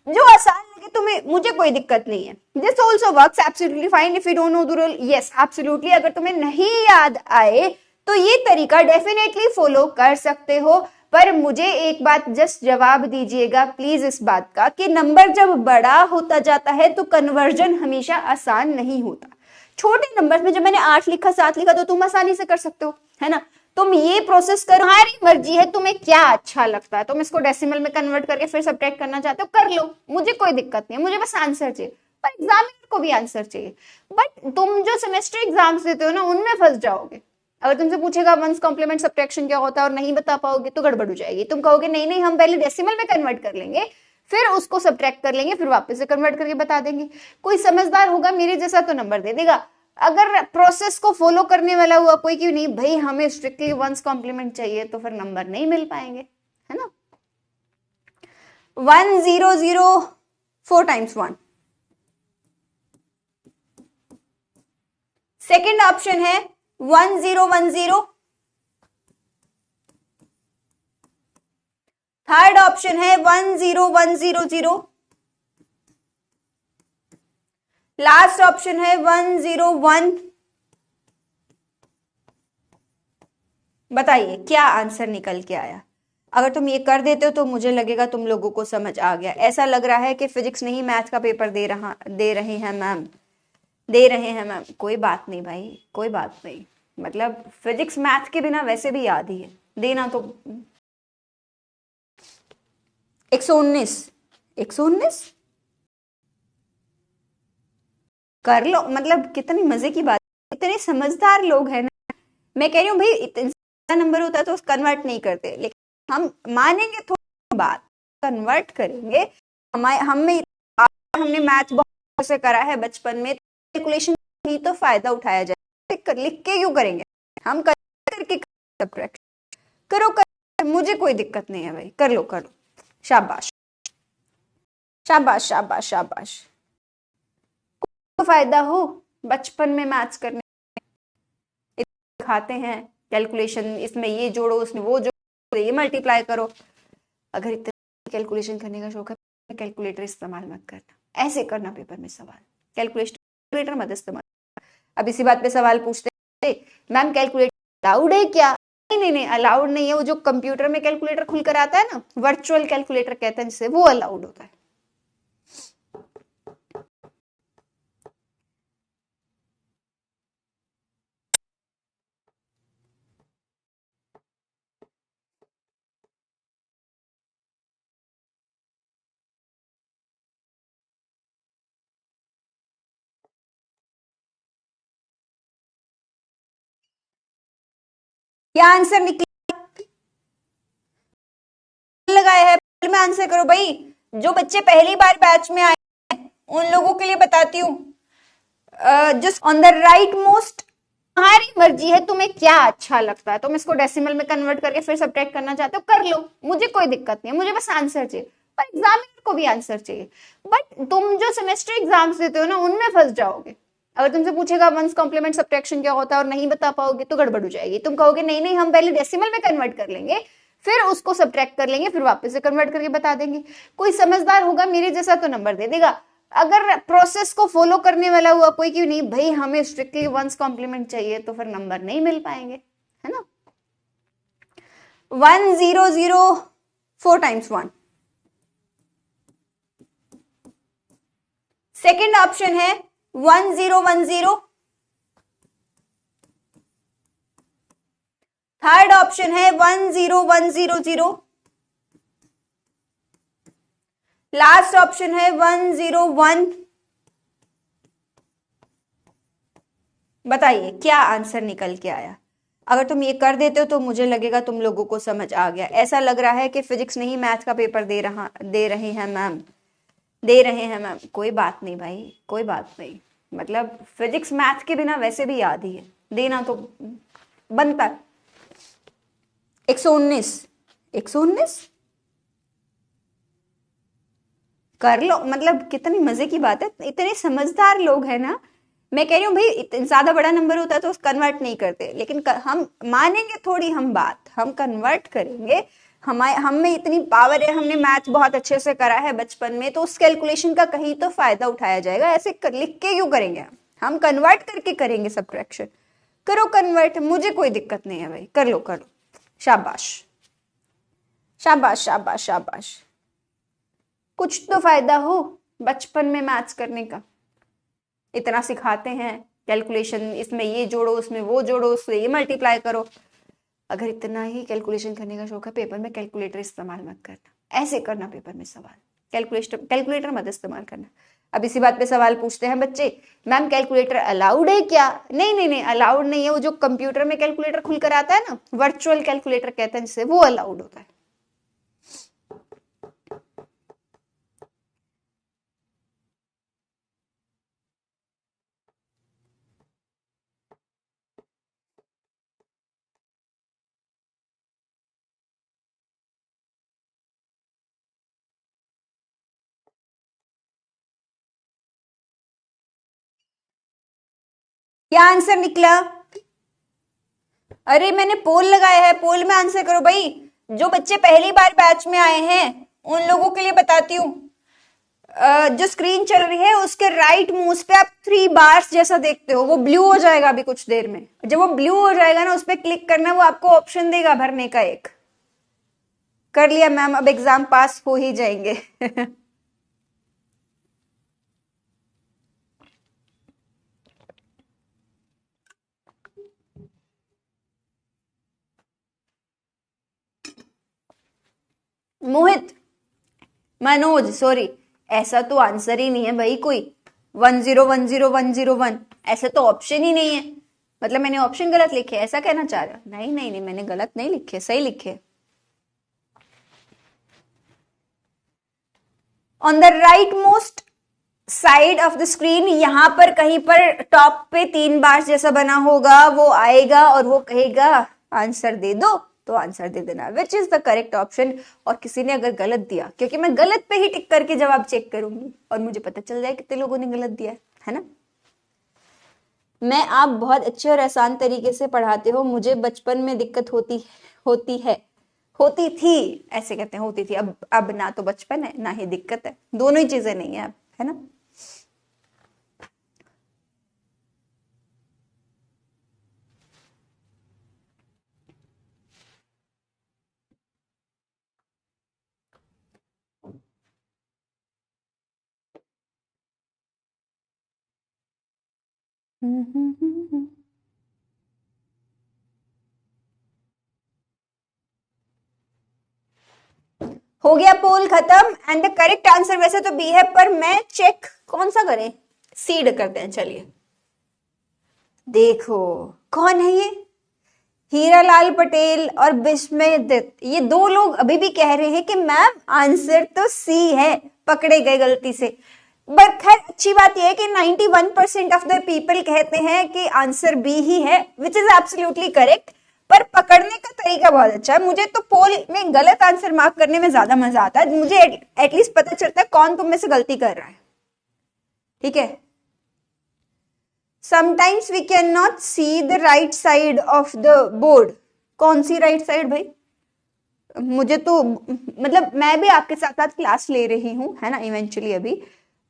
A: जो आसान लगे तुम्हें, मुझे कोई दिक्कत नहीं है। This also works absolutely fine if you don't know the rule. Yes absolutely, अगर तुम्हें नहीं याद आए तो ये तरीका डेफिनेटली फॉलो कर सकते हो, पर मुझे एक बात जस्ट जवाब दीजिएगा प्लीज इस बात का कि नंबर जब बड़ा होता जाता है तो कन्वर्जन हमेशा आसान नहीं होता। छोटे नंबर में जब मैंने 8 लिखा 7 लिखा तो तुम आसानी से कर सकते हो, है ना? तुम ये प्रोसेस करो, तुम्हारी मर्जी है, तुम्हें क्या अच्छा लगता है। तुम इसको डेसिमल में कन्वर्ट करके फिर सब्ट्रैक्ट करना चाहते हो, कर लो, मुझे कोई दिक्कत नहीं है, मुझे बस आंसर चाहिए। पर एग्जामिनर को भी आंसर चाहिए। बट तुम जो सेमेस्टर एग्जाम्स देते हो ना, उनमें फंस जाओगे। अगर तुमसे पूछेगा वंस कॉम्प्लीमेंट सब्ट्रैक्शन क्या होता है और नहीं बता पाओगे तो गड़बड़ हो जाएगी। तुम कहोगे नहीं नहीं, हम पहले डेसिमल में कन्वर्ट कर लेंगे, फिर उसको सब्ट्रैक्ट कर लेंगे, फिर वापस से कन्वर्ट करके बता देंगे। कोई समझदार होगा मेरे जैसा तो नंबर दे देगा। अगर प्रोसेस को फॉलो करने वाला हुआ कोई क्यों नहीं, भाई हमें स्ट्रिक्टली वंस कॉम्प्लीमेंट चाहिए, तो फिर नंबर नहीं मिल पाएंगे, है ना? 1 0 0 4 times 1। सेकेंड ऑप्शन है 1 0 1 0। थर्ड ऑप्शन है 1 0 1 0 0। लास्ट ऑप्शन है 1 0 1। बताइए क्या आंसर निकल के आया? अगर तुम ये कर देते हो तो मुझे लगेगा तुम लोगों को समझ आ गया। ऐसा लग रहा है कि फिजिक्स नहीं मैथ का पेपर दे रहे हैं मैम, दे रहे हैं मैम। कोई बात नहीं भाई, कोई बात नहीं। मतलब फिजिक्स मैथ के बिना वैसे भी याद ही है, देना तो। 119, 119 कर लो। मतलब कितनी मजे की बात, इतने समझदार लोग हैं ना। मैं कह रही हूँ भाई, इतना नंबर होता है तो कन्वर्ट नहीं करते, लेकिन हम मानेंगे थोड़ी बात, कन्वर्ट करेंगे। हमें हमने मैथ बहुत से करा है बचपन में, कैलकुलेशन ही तो फायदा उठाया जाए। लिख के क्यों करेंगे हम, करके सब्ट्रैक्शन करो, मुझे कोई दिक्कत नहीं है भाई, कर लो कर लो। शाबाश शाबाश शाबाश शाबाश। तो फायदा हो बचपन में मैथ्स करने, खाते हैं कैलकुलेशन, इसमें ये जोड़ो उसमें वो जोड़ो, ये मल्टीप्लाई करो। अगर इतना कैलकुलेशन करने का शौक है, कैलकुलेटर इस्तेमाल मत करना, ऐसे करना पेपर में सवाल। कैलकुलेटर मत इस्तेमाल। अब इसी बात पे सवाल पूछते हैं, मैम कैलकुलेटर अलाउड है क्या? नहीं नहीं नहीं, अलाउड नहीं है। वो जो कंप्यूटर में कैलकुलेटर खुलकर आता है ना, वर्चुअल कैलकुलेटर कहते हैं जिसे, वो अलाउड होता है। क्या आंसर निकला? लगाया है में आंसर करो भाई। जो बच्चे पहली बार बैच में आए हैं उन लोगों के लिए बताती हूँ, just on the right most, तुम्हारी मर्जी है, तुम्हें क्या अच्छा लगता है। तुम इसको डेसिमल में कन्वर्ट करके फिर सब्ट्रैक्ट करना चाहते हो, कर लो, मुझे कोई दिक्कत नहीं है। मुझे बस आंसर चाहिए, पर एग्जामिनर को भी आंसर चाहिए। बट तुम जो सेमेस्टर एग्जाम्स देते हो ना, उनमें फंस जाओगे। अगर तुमसे पूछेगा वंस कॉम्प्लीमेंट सब्ट्रैक्शन क्या होता है और नहीं बता पाओगे तो गड़बड़ हो जाएगी। तुम कहोगे नहीं नहीं, हम पहले डेसिमल में कन्वर्ट कर लेंगे, फिर उसको सब्ट्रैक्ट कर लेंगे, फिर वापस से कन्वर्ट करके बता देंगे। कोई समझदार होगा मेरे जैसा तो नंबर दे देगा। अगर प्रोसेस को फॉलो करने वाला हुआ कोई, क्यों नहीं भाई, हमें स्ट्रिक्टली वंस कॉम्प्लीमेंट चाहिए, तो फिर नंबर नहीं मिल पाएंगे, है ना। 100 4 times 1। सेकेंड ऑप्शन है 1010। थर्ड ऑप्शन है 10100। लास्ट ऑप्शन है 101। बताइए क्या आंसर निकल के आया। अगर तुम ये कर देते हो तो मुझे लगेगा तुम लोगों को समझ आ गया। ऐसा लग रहा है कि फिजिक्स नहीं मैथ का पेपर दे रहे हैं मैम, दे रहे हैं मैम। कोई बात नहीं भाई, कोई बात नहीं। मतलब फिजिक्स मैथ के बिना वैसे भी याद ही है, देना तो बनता है। 119, 119 कर लो। मतलब कितनी मजे की बात है, इतने समझदार लोग हैं ना। मैं कह रही हूँ भाई, ज्यादा बड़ा नंबर होता है तो कन्वर्ट नहीं करते, लेकिन हम मानेंगे थोड़ी हम बात, हम कन्वर्ट करेंगे। हम में इतनी पावर है, हमने मैथ बहुत अच्छे से करा है बचपन में, तो उस कैलकुलेशन का कहीं तो फायदा उठाया जाएगा। ऐसे लिख के क्यों करेंगे हम कन्वर्ट करके करेंगे सब्ट्रैक्शन। करो कन्वर्ट, मुझे कोई दिक्कत नहीं है भाई, कर लो कर लो। शाबाश शाबाश शाबाश शाबाश। कुछ तो फायदा हो बचपन में मैथ्स करने का। इतना सिखाते हैं कैलकुलेशन, इसमें ये जोड़ो उसमें वो जोड़ो, उससे ये मल्टीप्लाई करो। अगर इतना ही कैलकुलेशन करने का शौक है, पेपर में कैलकुलेटर इस्तेमाल मत करना, ऐसे करना पेपर में सवाल। कैलकुलेटर मत इस्तेमाल करना। अब इसी बात पे सवाल पूछते हैं बच्चे, मैम कैलकुलेटर अलाउड है क्या? नहीं नहीं नहीं, अलाउड नहीं है। वो जो कंप्यूटर में कैलकुलेटर खुलकर आता है ना, वर्चुअल कैलकुलेटर कहते हैं जिसे, वो अलाउड होता है। क्या आंसर निकला? अरे मैंने पोल लगाया है, पोल में आंसर करो भाई। जो बच्चे पहली बार बैच में आए हैं उन लोगों के लिए बताती हूँ, जो स्क्रीन चल रही है उसके राइट मूव पे आप 3 बार्स जैसा देखते हो, वो ब्लू हो जाएगा अभी कुछ देर में। जब वो ब्लू हो जाएगा ना, उस पर क्लिक करना, वो आपको ऑप्शन देगा भरने का एक। कर लिया मैम, अब एग्जाम पास हो ही जाएंगे। मोहित, मनोज, सॉरी, ऐसा तो आंसर ही नहीं है भाई कोई। 10100101, ऐसे तो ऑप्शन ही नहीं है। मतलब मैंने ऑप्शन गलत लिखे, ऐसा कहना चाह रहे हो? नहीं नहीं नहीं, मैंने गलत नहीं लिखे, सही लिखे। On the right most side of the screen, यहां पर कहीं पर टॉप पे 3 बार जैसा बना होगा, वो आएगा और वो कहेगा आंसर दे दो, तो आंसर दे देना which is the correct option. और किसी ने अगर गलत दिया, क्योंकि मैं गलत पे ही टिक करके जवाब चेक करूंगी और मुझे पता चल जाए कितने लोगों ने गलत दिया है ना। मैं आप बहुत अच्छे और आसान तरीके से पढ़ाते हो, मुझे बचपन में दिक्कत होती है, होती थी, ऐसे कहते हैं होती थी। अब ना तो बचपन है ना ही दिक्कत है, दोनों ही चीजें नहीं है अब, है ना। हो गया पोल खत्म एंड द करेक्ट आंसर वैसे तो बी है, पर मैं चेक कौन सा करें, सीड करते हैं, चलिए। देखो कौन है ये, हीरालाल पटेल और विस्मय दत्त, ये दो लोग अभी भी कह रहे हैं कि मैम आंसर तो सी है, पकड़े गए गलती से। बट खैर अच्छी बात यह है कि 91% ऑफ द पीपल कहते हैं कि आंसर बी ही है, विच इज एब्सोल्युटली करेक्ट। पर पकड़ने का तरीका बहुत अच्छा है। मुझे तो पोल में गलत आंसर मार्क करने में ज्यादा मजा आता है, मुझे एटलीस्ट पता चलता है कौन तुम में से गलती कर रहा है, ठीक है। Sometimes we can not see the right side of the board, कौन सी राइट साइड भाई? मुझे तो मतलब मैं भी आपके साथ साथ क्लास ले रही हूँ, है ना, इवेंचुअली अभी,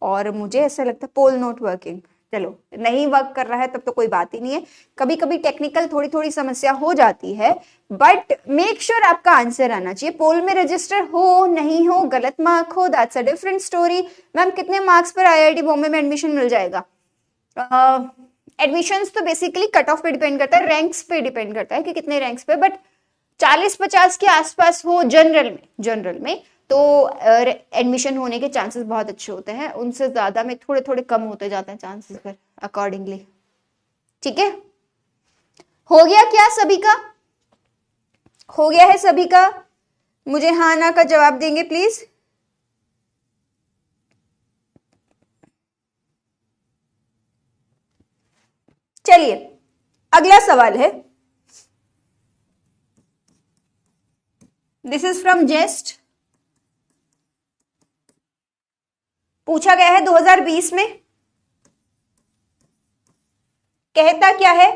A: और मुझे ऐसा लगता है पोल नॉट वर्किंग। चलो नहीं वर्क कर रहा है तब तो कोई बात ही नहीं है, कभी कभी टेक्निकल थोड़ी थोड़ी समस्या हो जाती है, बट मेक श्योर आपका आंसर आना चाहिए। पोल में रजिस्टर हो नहीं हो, गलत मार्क हो, that's a different story. Ma'am कितने मार्क्स पर आईआईटी बॉम्बे में एडमिशन मिल जाएगा? एडमिशंस तो बेसिकली कट ऑफ पे डिपेंड करता है, रैंक्स पे डिपेंड करता है कि कितने रैंक्स पे, बट 40-50 के आसपास हो जनरल में तो एडमिशन होने के चांसेस बहुत अच्छे होते हैं, उनसे ज्यादा में थोड़े थोड़े कम होते जाते हैं चांसेस फिर अकॉर्डिंगली, ठीक है। हो गया क्या सभी का? हो गया है सभी का? मुझे हाँ ना का जवाब देंगे प्लीज। चलिए अगला सवाल है, दिस इज फ्रॉम जेस्ट। पूछा गया है 2020 में, कहता क्या है,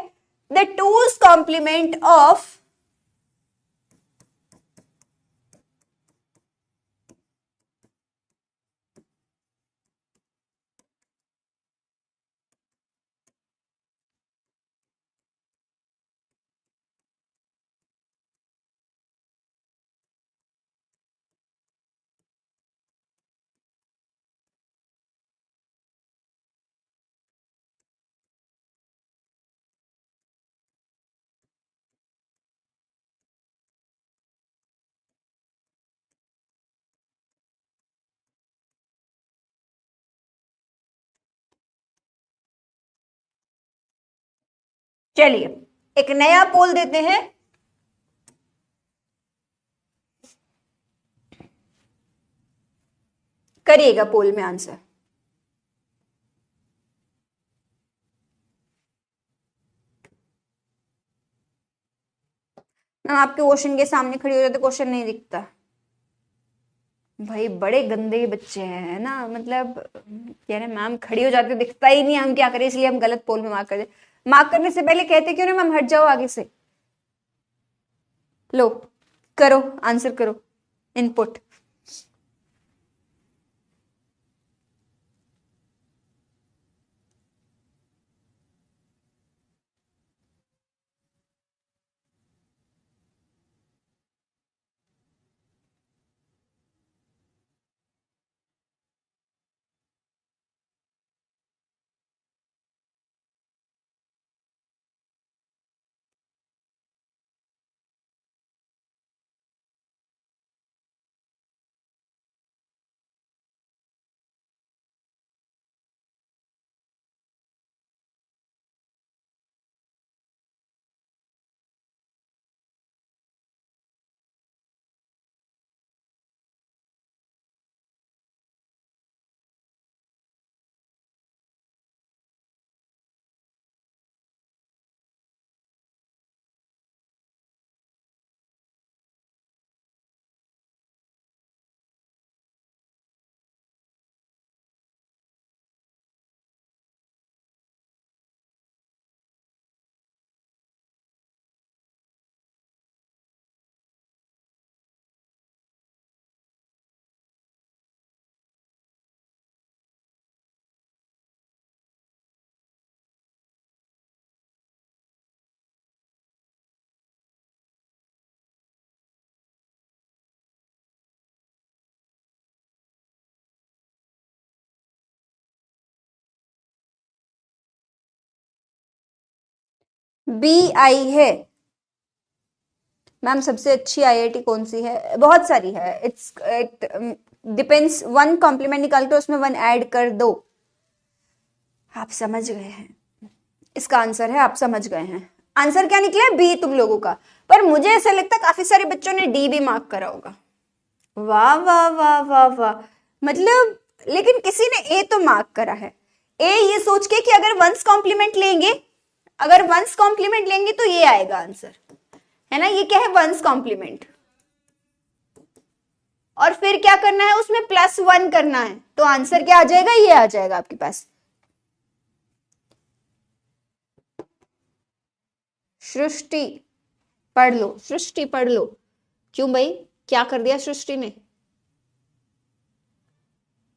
A: द टूज कॉम्प्लीमेंट ऑफ, चलिए एक नया पोल देते हैं। करिएगा पोल में आंसर। मैम आपके क्वेश्चन के सामने खड़ी हो जाते क्वेश्चन नहीं दिखता। भाई बड़े गंदे बच्चे हैं, है ना, मतलब कह रहे मैम खड़ी हो जाती दिखता ही नहीं, हम क्या करें, इसलिए हम गलत पोल में मार्क कर दे। मार्क करने से पहले कहते क्यों ना मैम हट जाओ आगे से। लो करो, आंसर करो, इनपुट। बी आई है। मैम सबसे अच्छी आईआईटी कौन सी है? बहुत सारी है, इट डिपेंड्स। वन कॉम्प्लीमेंट निकाल के उसमें वन ऐड कर दो। आप समझ गए हैं, इसका आंसर है, आप समझ गए हैं। आंसर क्या निकला? बी तुम लोगों का। पर मुझे ऐसा लगता है काफी सारे बच्चों ने डी भी मार्क करा होगा। वाह वाह वाह वाह वाह, मतलब लेकिन किसी ने ए तो मार्क करा है। ए ये सोच के कि अगर वंस कॉम्प्लीमेंट लेंगे, अगर वंस कॉम्प्लीमेंट लेंगे तो ये आएगा आंसर, है ना? ये क्या है? One's complement. और फिर क्या करना है? उसमें +1 करना है, तो आंसर क्या आ जाएगा? ये आ जाएगा आपके पास। सृष्टि पढ़ लो, सृष्टि पढ़ लो। क्यों भाई, क्या कर दिया सृष्टि ने?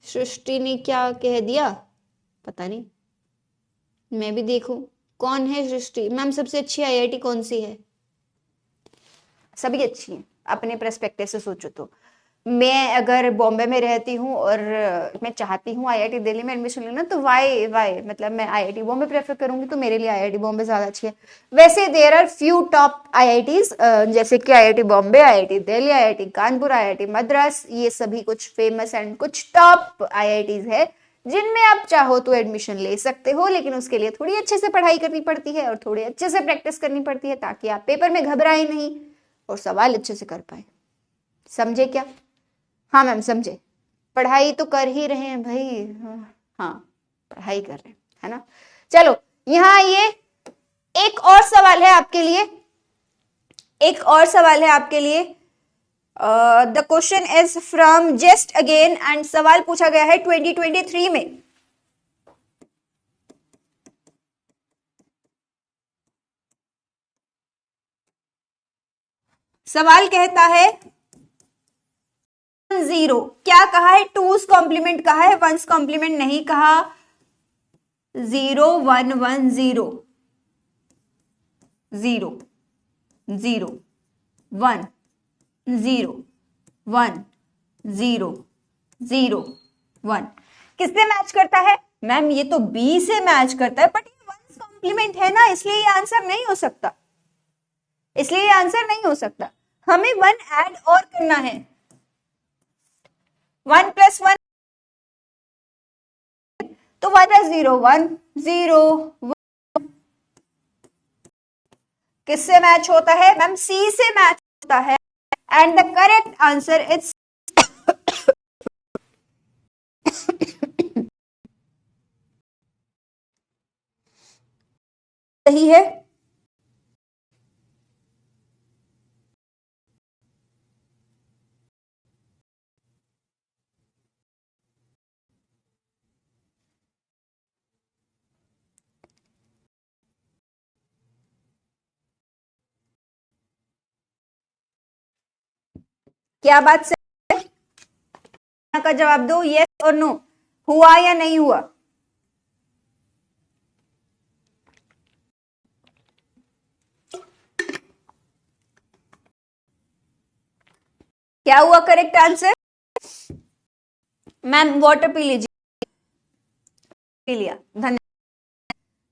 A: सृष्टि ने क्या कह दिया? पता नहीं, मैं भी देखूं कौन है सृष्टि। मैम सबसे अच्छी आईआईटी कौन सी है? सभी अच्छी हैं अपने पर्सपेक्टिव से सोचो तो। मैं अगर बॉम्बे में रहती हूँ और मैं चाहती हूँ आईआईटी दिल्ली में एडमिशन लेना, तो वाई मतलब मैं आईआईटी बॉम्बे प्रेफर करूंगी, तो मेरे लिए आईआईटी बॉम्बे ज्यादा अच्छी है। वैसे there are few top IITs, जैसे कि IIT Bombay, IIT Delhi, IIT Kanpur, IIT Madras, ये सभी कुछ फेमस एंड कुछ टॉप आईआईटीज है जिनमें आप चाहो तो एडमिशन ले सकते हो, लेकिन उसके लिए थोड़ी अच्छे से पढ़ाई करनी पड़ती है और थोड़ी अच्छे से प्रैक्टिस करनी पड़ती है, ताकि आप पेपर में घबराए नहीं और सवाल अच्छे से कर पाए। समझे क्या? हाँ मैम समझे। पढ़ाई तो कर ही रहे हैं भाई। हाँ पढ़ाई कर रहे हैं, है ना? चलो यहाँ ये एक और सवाल है आपके लिए, एक और सवाल है आपके लिए। The question is from just again and सवाल पूछा गया है 2023 में। सवाल कहता है 0 क्या कहा है? टूज कॉम्प्लीमेंट कहा है, वंस कॉम्प्लीमेंट नहीं कहा। 0 1 1 0 0 0 1 0 1 0 0 1 किससे मैच करता है? मैम ये तो बी से मैच करता है, बट ये वंस कॉम्प्लीमेंट है ना, इसलिए ये आंसर नहीं हो सकता, इसलिए ये आंसर नहीं हो सकता। हमें 1 ऐड और करना है। 1 + 1 तो 1 + 0 1 0 किससे मैच होता है? मैम सी से मैच होता है and the correct answer is सही है। क्या बात से का जवाब दो, यस और नो, हुआ या नहीं हुआ? क्या हुआ करेक्ट आंसर? मैम वाटर पी लीजिए, पी लिया, धन्यवाद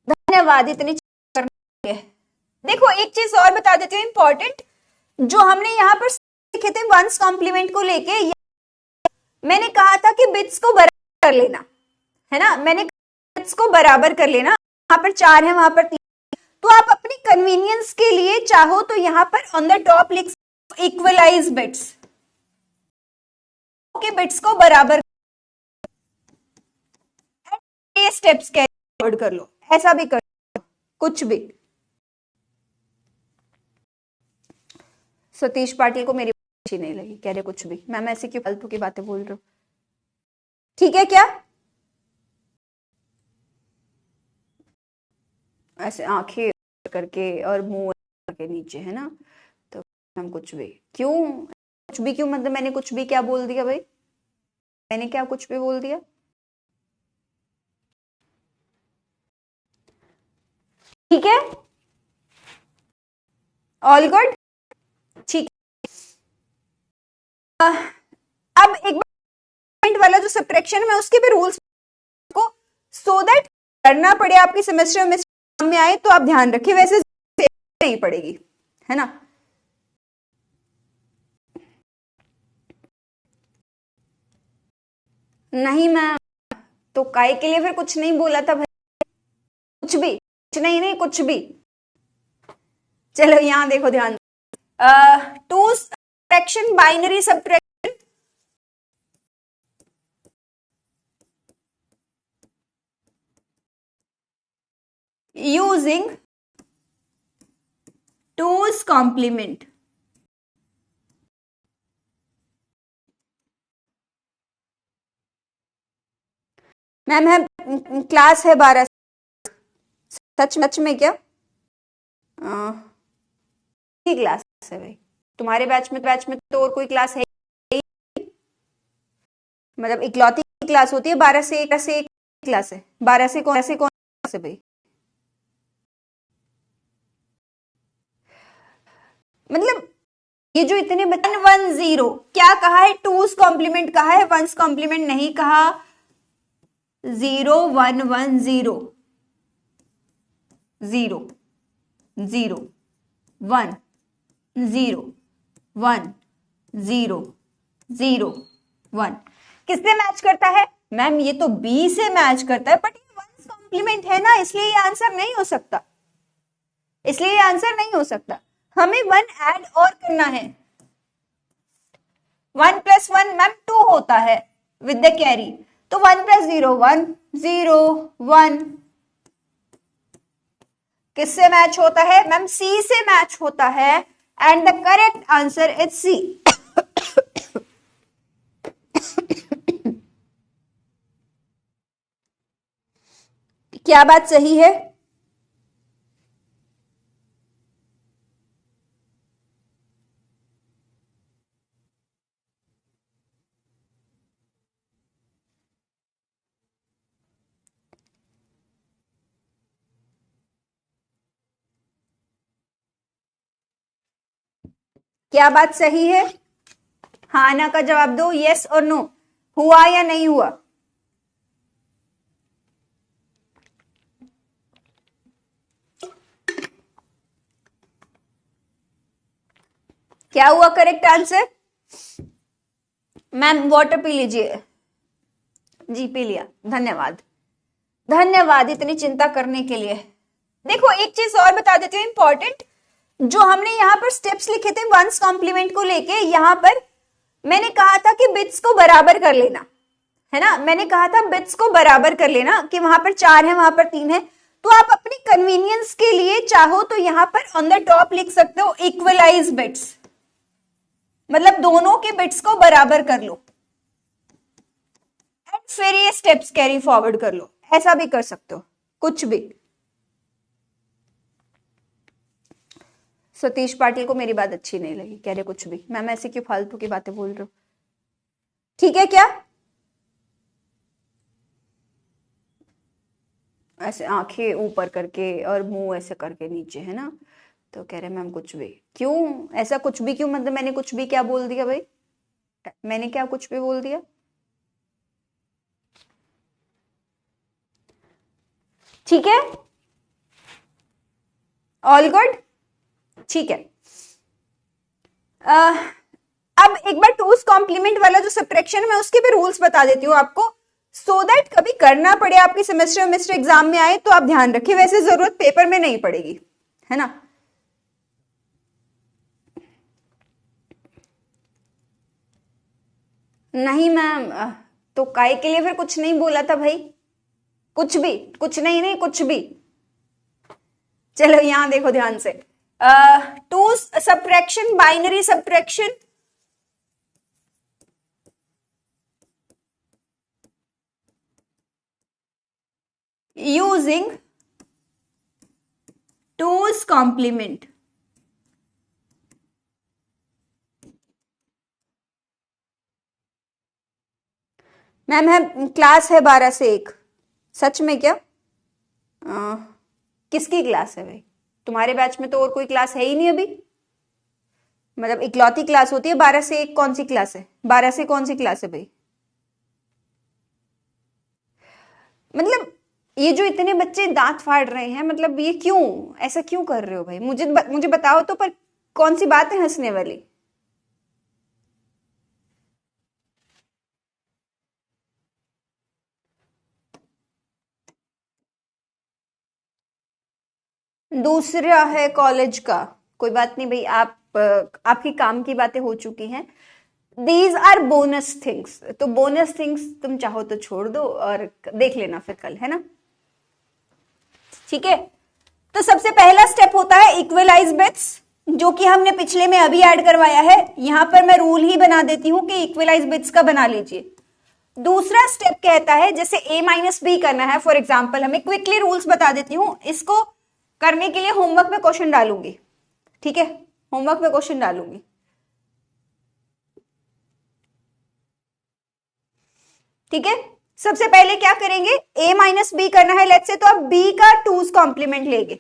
A: धन्यवाद, इतनी करने के। देखो एक चीज और बता देती हूँ इंपॉर्टेंट, जो हमने यहाँ पर लिखे थे वंस कॉम्प्लीमेंट को लेके, मैंने कहा था कि बिट्स को बराबर कर लेना, है ना? मैंने बिट्स को बराबर कर लेना, यहाँ पर 4 है वहां पर 3, तो आप अपनी कन्वीनियंस के लिए चाहो तो यहाँ पर ऑन द टॉप लिख इक्वलाइज बिट्स, के बिट्स को बराबर स्टेप्स कैरी कर लो, ऐसा भी कर लो, कुछ भी। सतीश पाटिल को मेरी अच्छी नहीं लगी, कह रहे कुछ भी। मैम ऐसे क्यों फालतू की बातें बोल रहे हो? ठीक है क्या? ऐसे आंखें करके और मुंह के नीचे, है ना? तो हम कुछ भी क्यों, कुछ भी क्यों, मतलब मैंने कुछ भी क्या बोल दिया भाई? मैंने क्या कुछ भी बोल दिया? ठीक है, ऑल गुड, ठीक। अब एक बार वाला जो सब्ट्रैक्शन है उसके भी रूल्स को, सो दैट करना पड़े आपके सेमेस्टर में आए तो आप ध्यान रखें। वैसे नहीं पड़ेगी, है ना। नहीं मैम, तो काय के लिए फिर कुछ नहीं बोला था भाई, कुछ भी, कुछ नहीं, नहीं कुछ भी। चलो यहां देखो ध्यान, to subtraction, binary subtraction, using two's complement. Ma'am है, क्लास है 12, सच में क्या क्लास है भाई तुम्हारे बैच में तो और कोई क्लास है ही नहीं। मतलब इकलौती क्लास होती है 12 से 1 क्लास है, 12 से कौन क्लास है भाई। मतलब ये जो इतने 110 क्या कहा है, टूज कॉम्प्लीमेंट कहा है, वंस कॉम्प्लीमेंट नहीं कहा। 0 1 1 0 0 0 1 0 1 0 0 1 किससे मैच करता है मैम, ये तो बी से मैच करता है, बट ये वंस कॉम्प्लीमेंट है ना, इसलिए ये आंसर नहीं हो सकता, इसलिए ये आंसर नहीं हो सकता। हमें 1 ऐड और करना है। 1 + 1 मैम 2 होता है विद द कैरी, तो 1 + 0 1 0 1 किससे मैच होता है मैम, सी से मैच होता है, and the correct answer is C. क्या बात सही है? क्या बात सही है? हाँ ना का जवाब दो, यस और नो, हुआ या नहीं हुआ। क्या हुआ करेक्ट आंसर? मैम वाटर पी लीजिए। जी पी लिया, धन्यवाद, धन्यवाद इतनी चिंता करने के लिए। देखो एक चीज और बता देती हूँ इंपॉर्टेंट, जो हमने यहाँ पर स्टेप्स लिखे थे वंस कॉम्प्लीमेंट को लेके, यहाँ पर मैंने कहा था कि बिट्स को बराबर कर लेना, है ना, मैंने कहा था बिट्स को बराबर कर लेना, कि वहां पर 4 है वहां पर 3 है, तो आप अपनी कन्वीनियंस के लिए चाहो तो यहाँ पर ऑन द टॉप लिख सकते हो इक्वलाइज बिट्स, मतलब दोनों के बिट्स को बराबर कर लो, फिर ये स्टेप्स कैरी फॉरवर्ड कर लो, ऐसा भी कर सकते हो, कुछ भी। सतीश पाटिल को मेरी बात अच्छी नहीं लगी, कह रहे कुछ भी, मैम ऐसे क्यों फालतू की बातें बोल रहे हो, ठीक है क्या? ऐसे आंखें ऊपर करके और मुंह ऐसे करके नीचे, है ना, तो कह रहे मैम कुछ भी क्यों, ऐसा कुछ भी क्यों, मतलब मैंने कुछ भी क्या बोल दिया भाई, मैंने क्या कुछ भी बोल दिया? ठीक है, ऑल गुड, ठीक है। अब एक बार टूज कॉम्प्लीमेंट वाला जो सब्ट्रैक्शन है उसके भी रूल्स बता देती हूँ आपको, सो दैट कभी करना पड़े आपके सेमेस्टर एग्जाम में आए तो आप ध्यान रखिए, वैसे जरूरत पेपर में नहीं पड़ेगी, है ना। नहीं मैम, तो काय के लिए फिर कुछ नहीं बोला था भाई, कुछ भी, कुछ नहीं, नहीं कुछ भी। चलो यहां देखो ध्यान से, to subtraction, binary subtraction, using two's complement. Ma'am है, क्लास है 12 से 1, सच में क्या किसकी क्लास है भाई, तुम्हारे बैच में तो और कोई क्लास है ही नहीं अभी। मतलब इकलौती क्लास होती है 12 से 1, कौन सी क्लास है, 12 से कौन सी क्लास है भाई। मतलब ये जो इतने बच्चे दांत फाड़ रहे हैं, मतलब ये क्यों, ऐसा क्यों कर रहे हो भाई? मुझे बताओ तो, पर कौन सी बात है हंसने वाली? दूसरा है कॉलेज का। कोई बात नहीं भाई, आपकी काम की बातें हो चुकी हैं। दीज आर बोनस थिंग्स, तो बोनस थिंग्स तुम चाहो तो छोड़ दो और देख लेना फिर कल, है ना? ठीक है, तो सबसे पहला स्टेप होता है इक्वलाइज बिट्स, जो कि हमने पिछले में अभी ऐड करवाया है। यहां पर मैं रूल ही बना देती हूं कि इक्वलाइज बिट्स का बना लीजिए। दूसरा स्टेप कहता है जैसे a माइनस बी करना है, फॉर एग्जाम्पल, हमें क्विकली रूल्स बता देती हूं। इसको करने के लिए होमवर्क में क्वेश्चन डालूंगी, ठीक है? होमवर्क में क्वेश्चन डालूंगी। ठीक है, सबसे पहले क्या करेंगे, a माइनस बी करना है लेट्स से, तो आप b का 2's कॉम्प्लीमेंट लेंगे।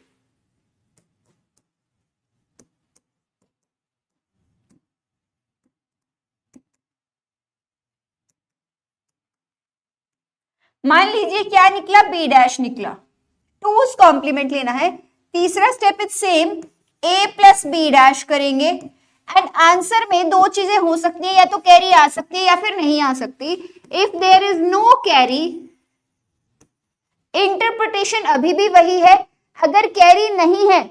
A: मान लीजिए क्या निकला, b डैश निकला, 2's कॉम्प्लीमेंट लेना है। तीसरा step is same, a plus B dash करेंगे। एंड आंसर में दो चीजें हो सकती है, या तो कैरी आ सकती है या फिर नहीं आ सकती। If there is no carry, interpretation अभी भी वही है। अगर कैरी नहीं है,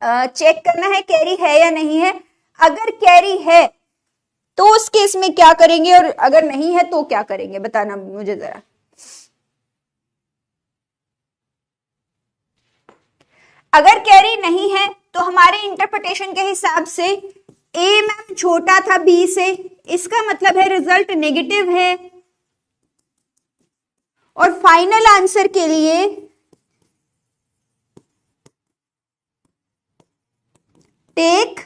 A: चेक करना है कैरी है या नहीं है। अगर कैरी है तो उस केस में क्या करेंगे, और अगर नहीं है तो क्या करेंगे, बताना मुझे जरा। अगर कैरी नहीं है तो हमारे इंटरप्रिटेशन के हिसाब से a मैम छोटा था b से, इसका मतलब है रिजल्ट नेगेटिव है। और फाइनल आंसर के लिए take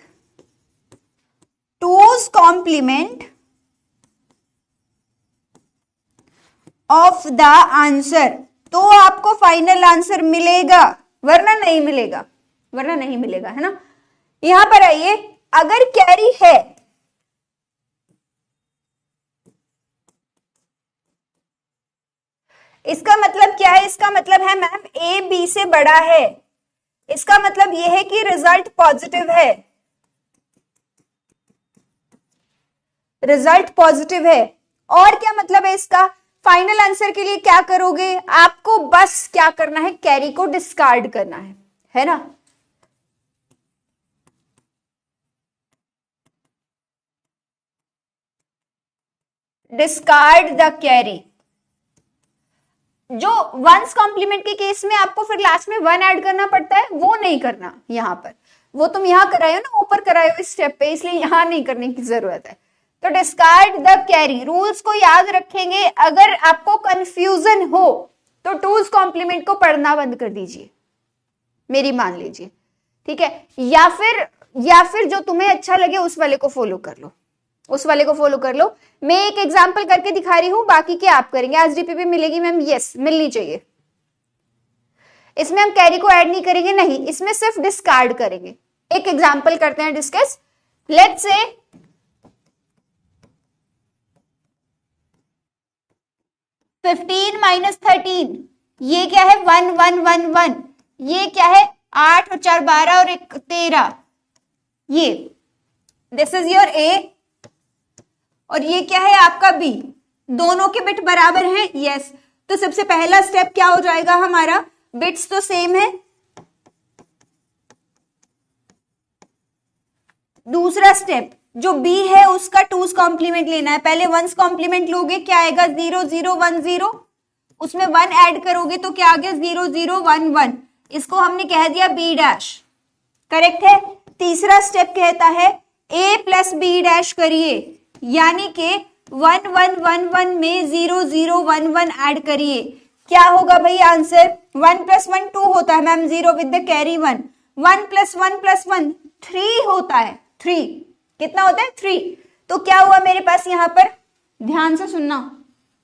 A: 2's complement of the answer, तो आपको फाइनल आंसर मिलेगा, वरना नहीं मिलेगा, वरना नहीं मिलेगा, है ना? यहां पर आइए, अगर कैरी है, इसका मतलब क्या है? इसका मतलब है मैम ए बी से बड़ा है, इसका मतलब यह है कि रिजल्ट पॉजिटिव है, रिजल्ट पॉजिटिव है। और क्या मतलब है इसका? फाइनल आंसर के लिए क्या करोगे, आपको बस क्या करना है, कैरी को डिस्कार्ड करना है ना? Discard the carry. जो वंस कॉम्प्लीमेंट के केस में आपको फिर लास्ट में 1 ऐड करना पड़ता है, वो नहीं करना यहां पर। वो तुम यहां कराए हो ना, ऊपर कराए हो इस स्टेप पे, इसलिए यहां नहीं करने की जरूरत है। तो डिस्कार्ड द कैरी, रूल्स को याद रखेंगे। अगर आपको कंफ्यूजन हो तो 2's कॉम्प्लीमेंट को पढ़ना बंद कर दीजिए, मेरी मान लीजिए, ठीक है? या फिर जो तुम्हें अच्छा लगे उस वाले को फॉलो कर लो, उस वाले को फॉलो कर लो। मैं एक एग्जांपल करके दिखा रही हूं, बाकी क्या आप करेंगे। आज डीपीपी मिलेगी मैम? यस, मिलनी चाहिए। इसमें हम कैरी को ऐड नहीं करेंगे, नहीं, इसमें सिर्फ डिस्कार्ड करेंगे। एक एग्जांपल करते हैं डिस्कस। लेट्स से 15 माइनस 13, ये क्या है, 1 1 1 1। ये क्या है, 8 और 4 12 और 1 13। ये दिस इज योर ए, और ये क्या है आपका बी। दोनों के बिट बराबर हैं, यस। तो सबसे पहला स्टेप क्या हो जाएगा हमारा, बिट्स तो सेम है। दूसरा स्टेप, जो बी है उसका 2's कॉम्प्लीमेंट लेना है। पहले 1's कॉम्प्लीमेंट लोगे, क्या आएगा, 0 0 1 0। उसमें 1 ऐड करोगे तो क्या आ गया, 0 0 1 1। इसको हमने कह दिया बी डैश, करेक्ट है। तीसरा स्टेप कहता है ए प्लस बी डैश करिए, यानी के 1 1 1 1 में 0 0 1 1 ऐड करिए। क्या होगा भाई आंसर, 1 + 1 2 होता है मैम, 0 विद द कैरी 1। 1 + 1 + 1 3 होता है, 3 कितना होता है, 3। तो क्या हुआ मेरे पास यहाँ पर, ध्यान से सुनना,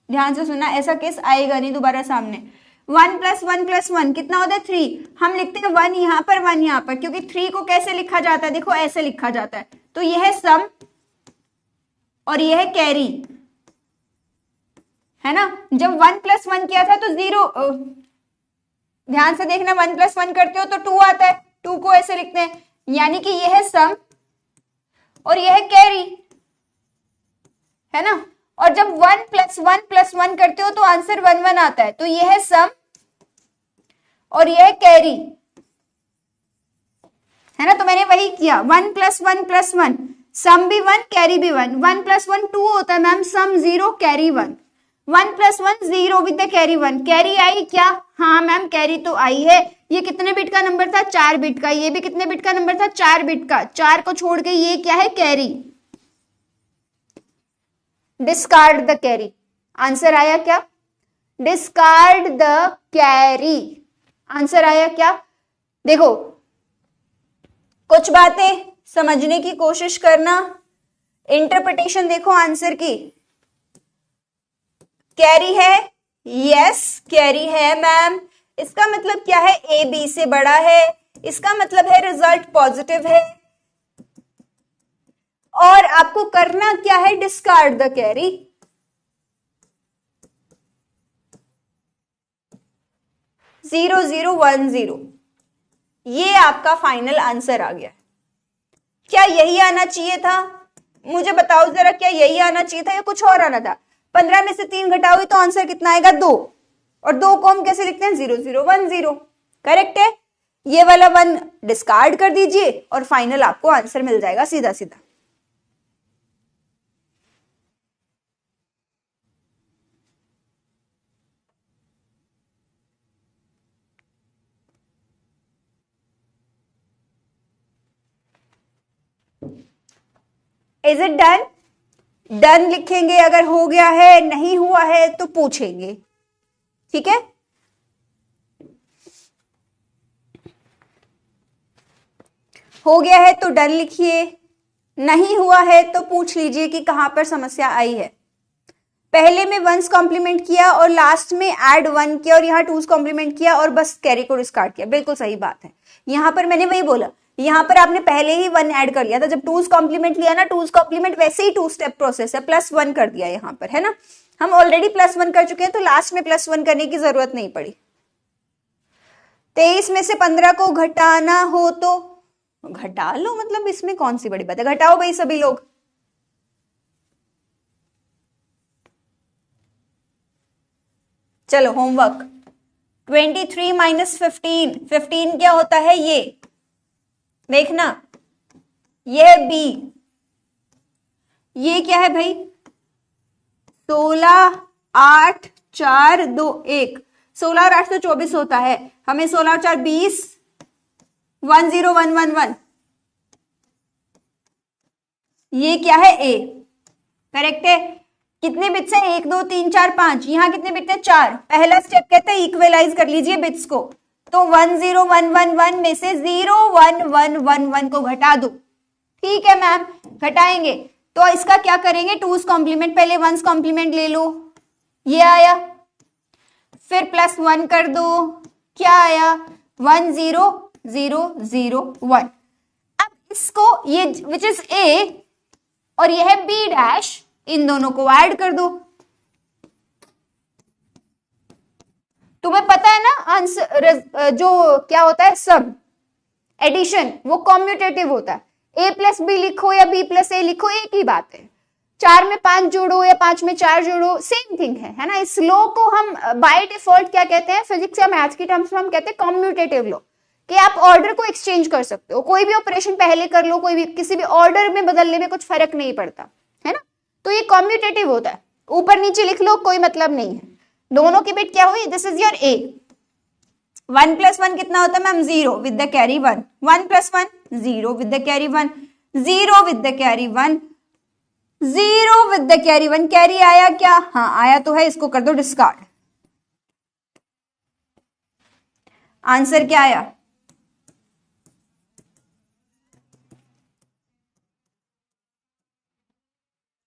A: ध्यान से सुनना, ऐसा केस आएगा नहीं दोबारा सामने। 1 + 1 + 1 कितना होता है, 3। हम लिखते हैं 1 यहाँ पर 1 यहाँ पर, क्योंकि 3 को कैसे लिखा जाता है, देखो ऐसे लिखा जाता है। तो यह है सम और यह है कैरी, है ना। जब 1+1 किया था तो 0, ध्यान से देखना, 1+1 करते हो तो 2 आता है, 2 को ऐसे लिखते हैं, यानी कि यह है सम और यह है कैरी, है ना। और जब 1+1+1 करते हो तो आंसर 1 1 आता है, तो यह है सम और यह है कैरी, है ना। तो मैंने वही किया, 1+1+1, सम भी 1 कैरी भी 1, 1+1 2 होता है ma'am, sum 0 carry 1, 1+1 0 with the carry 1, carry आई क्या, हाँ मैम कैरी तो आई है। ये कितने बिट का नंबर था, 4 बिट का, ये भी कितने बिट का नंबर था, 4 बिट का, 4 को छोड़ के ये क्या है, carry, discard the carry, answer आया क्या, डिस्कार्ड द कैरी, आंसर आया क्या। देखो कुछ बातें समझने की कोशिश करना, इंटरप्रिटेशन देखो आंसर की। कैरी है, यस कैरी है मैम, इसका मतलब क्या है, ए बी से बड़ा है, इसका मतलब है रिजल्ट पॉजिटिव है, और आपको करना क्या है, डिस्कार्ड द कैरी। 0010, ये आपका फाइनल आंसर आ गया। क्या यही आना चाहिए था, मुझे बताओ जरा, क्या यही आना चाहिए था या कुछ और आना था। 15 में से 3 घटाओगे तो आंसर कितना आएगा, 2, और 2 को हम कैसे लिखते हैं, 0010, करेक्ट है। ये वाला 1 डिस्कार्ड कर दीजिए और फाइनल आपको आंसर मिल जाएगा सीधा सीधा। इज इट डन, डन लिखेंगे अगर हो गया है, नहीं हुआ है तो पूछेंगे, ठीक है। हो गया है तो डन लिखिए, नहीं हुआ है तो पूछ लीजिए कि कहां पर समस्या आई है। पहले में 1's कॉम्प्लीमेंट किया और लास्ट में ऐड 1 किया और यहाँ 2's कॉम्प्लीमेंट किया और बस कैरी को डिस्कार्ड किया, बिल्कुल सही बात है। यहां पर मैंने वही बोला, यहां पर आपने पहले ही 1 ऐड कर लिया था, जब 2's कॉम्प्लीमेंट लिया ना, 2's कॉम्प्लीमेंट वैसे ही 2 स्टेप प्रोसेस है, +1 कर दिया यहां पर, है ना। हम ऑलरेडी +1 कर चुके हैं तो लास्ट में +1 करने की जरूरत नहीं पड़ी। 23 में से 15 को घटाना हो तो घटा लो, मतलब इसमें कौन सी बड़ी बात है, घटाओ भाई सभी लोग। चलो होमवर्क, 23 माइनस 15, 15 क्या होता है, ये देखना, ये है बी, ये क्या है भाई, 16 8 4 2 1, 16 और 8 तो 24 होता है, हमें 16 और 4 20, 10111, ये क्या है, ए, करेक्ट है। कितने बिट्स हैं, 1 2 3 4 5, यहां कितने बिट्स हैं, 4। पहला स्टेप कहते हैं इक्वलाइज कर लीजिए बिट्स को, तो 10111 में से 01111 को घटा दो, ठीक है मैम, घटाएंगे तो इसका क्या करेंगे, 2's कॉम्प्लीमेंट, पहले 1's कॉम्प्लीमेंट ले लो, ये आया, फिर +1 कर दो, क्या आया, 10001। अब इसको, ये विच इज ए और ये है बी डैश, इन दोनों को ऐड कर दो। तुम्हें पता है ना आंसर जो क्या होता है, सम एडिशन, वो कॉम्यूटेटिव होता है, a+b लिखो या b+a लिखो, एक ही बात है। 4 में 5 जोड़ो या 5 में 4 जोड़ो, सेम थिंग है ना। इस लॉ को हम बाय डिफॉल्ट क्या कहते हैं, फिजिक्स या मैथ्स की टर्म्स में हम कहते हैं कॉम्यूटेटिव लॉ, कि आप ऑर्डर को एक्सचेंज कर सकते हो, कोई भी ऑपरेशन पहले कर लो, कोई भी किसी भी ऑर्डर में बदलने में कुछ फर्क नहीं पड़ता, है ना। तो ये कॉम्यूटेटिव होता है, ऊपर नीचे लिख लो कोई मतलब नहीं है, दोनों की बिट क्या हुई, दिस इज योर ए। 1+1 कितना होता है ma'am, 0 with the carry 1, 1+1 0 with the carry 1, 0 with the carry 1, 0 with the carry 1, carry आया क्या, हाँ आया तो है, इसको कर दो डिस्कार्ड। आंसर क्या आया,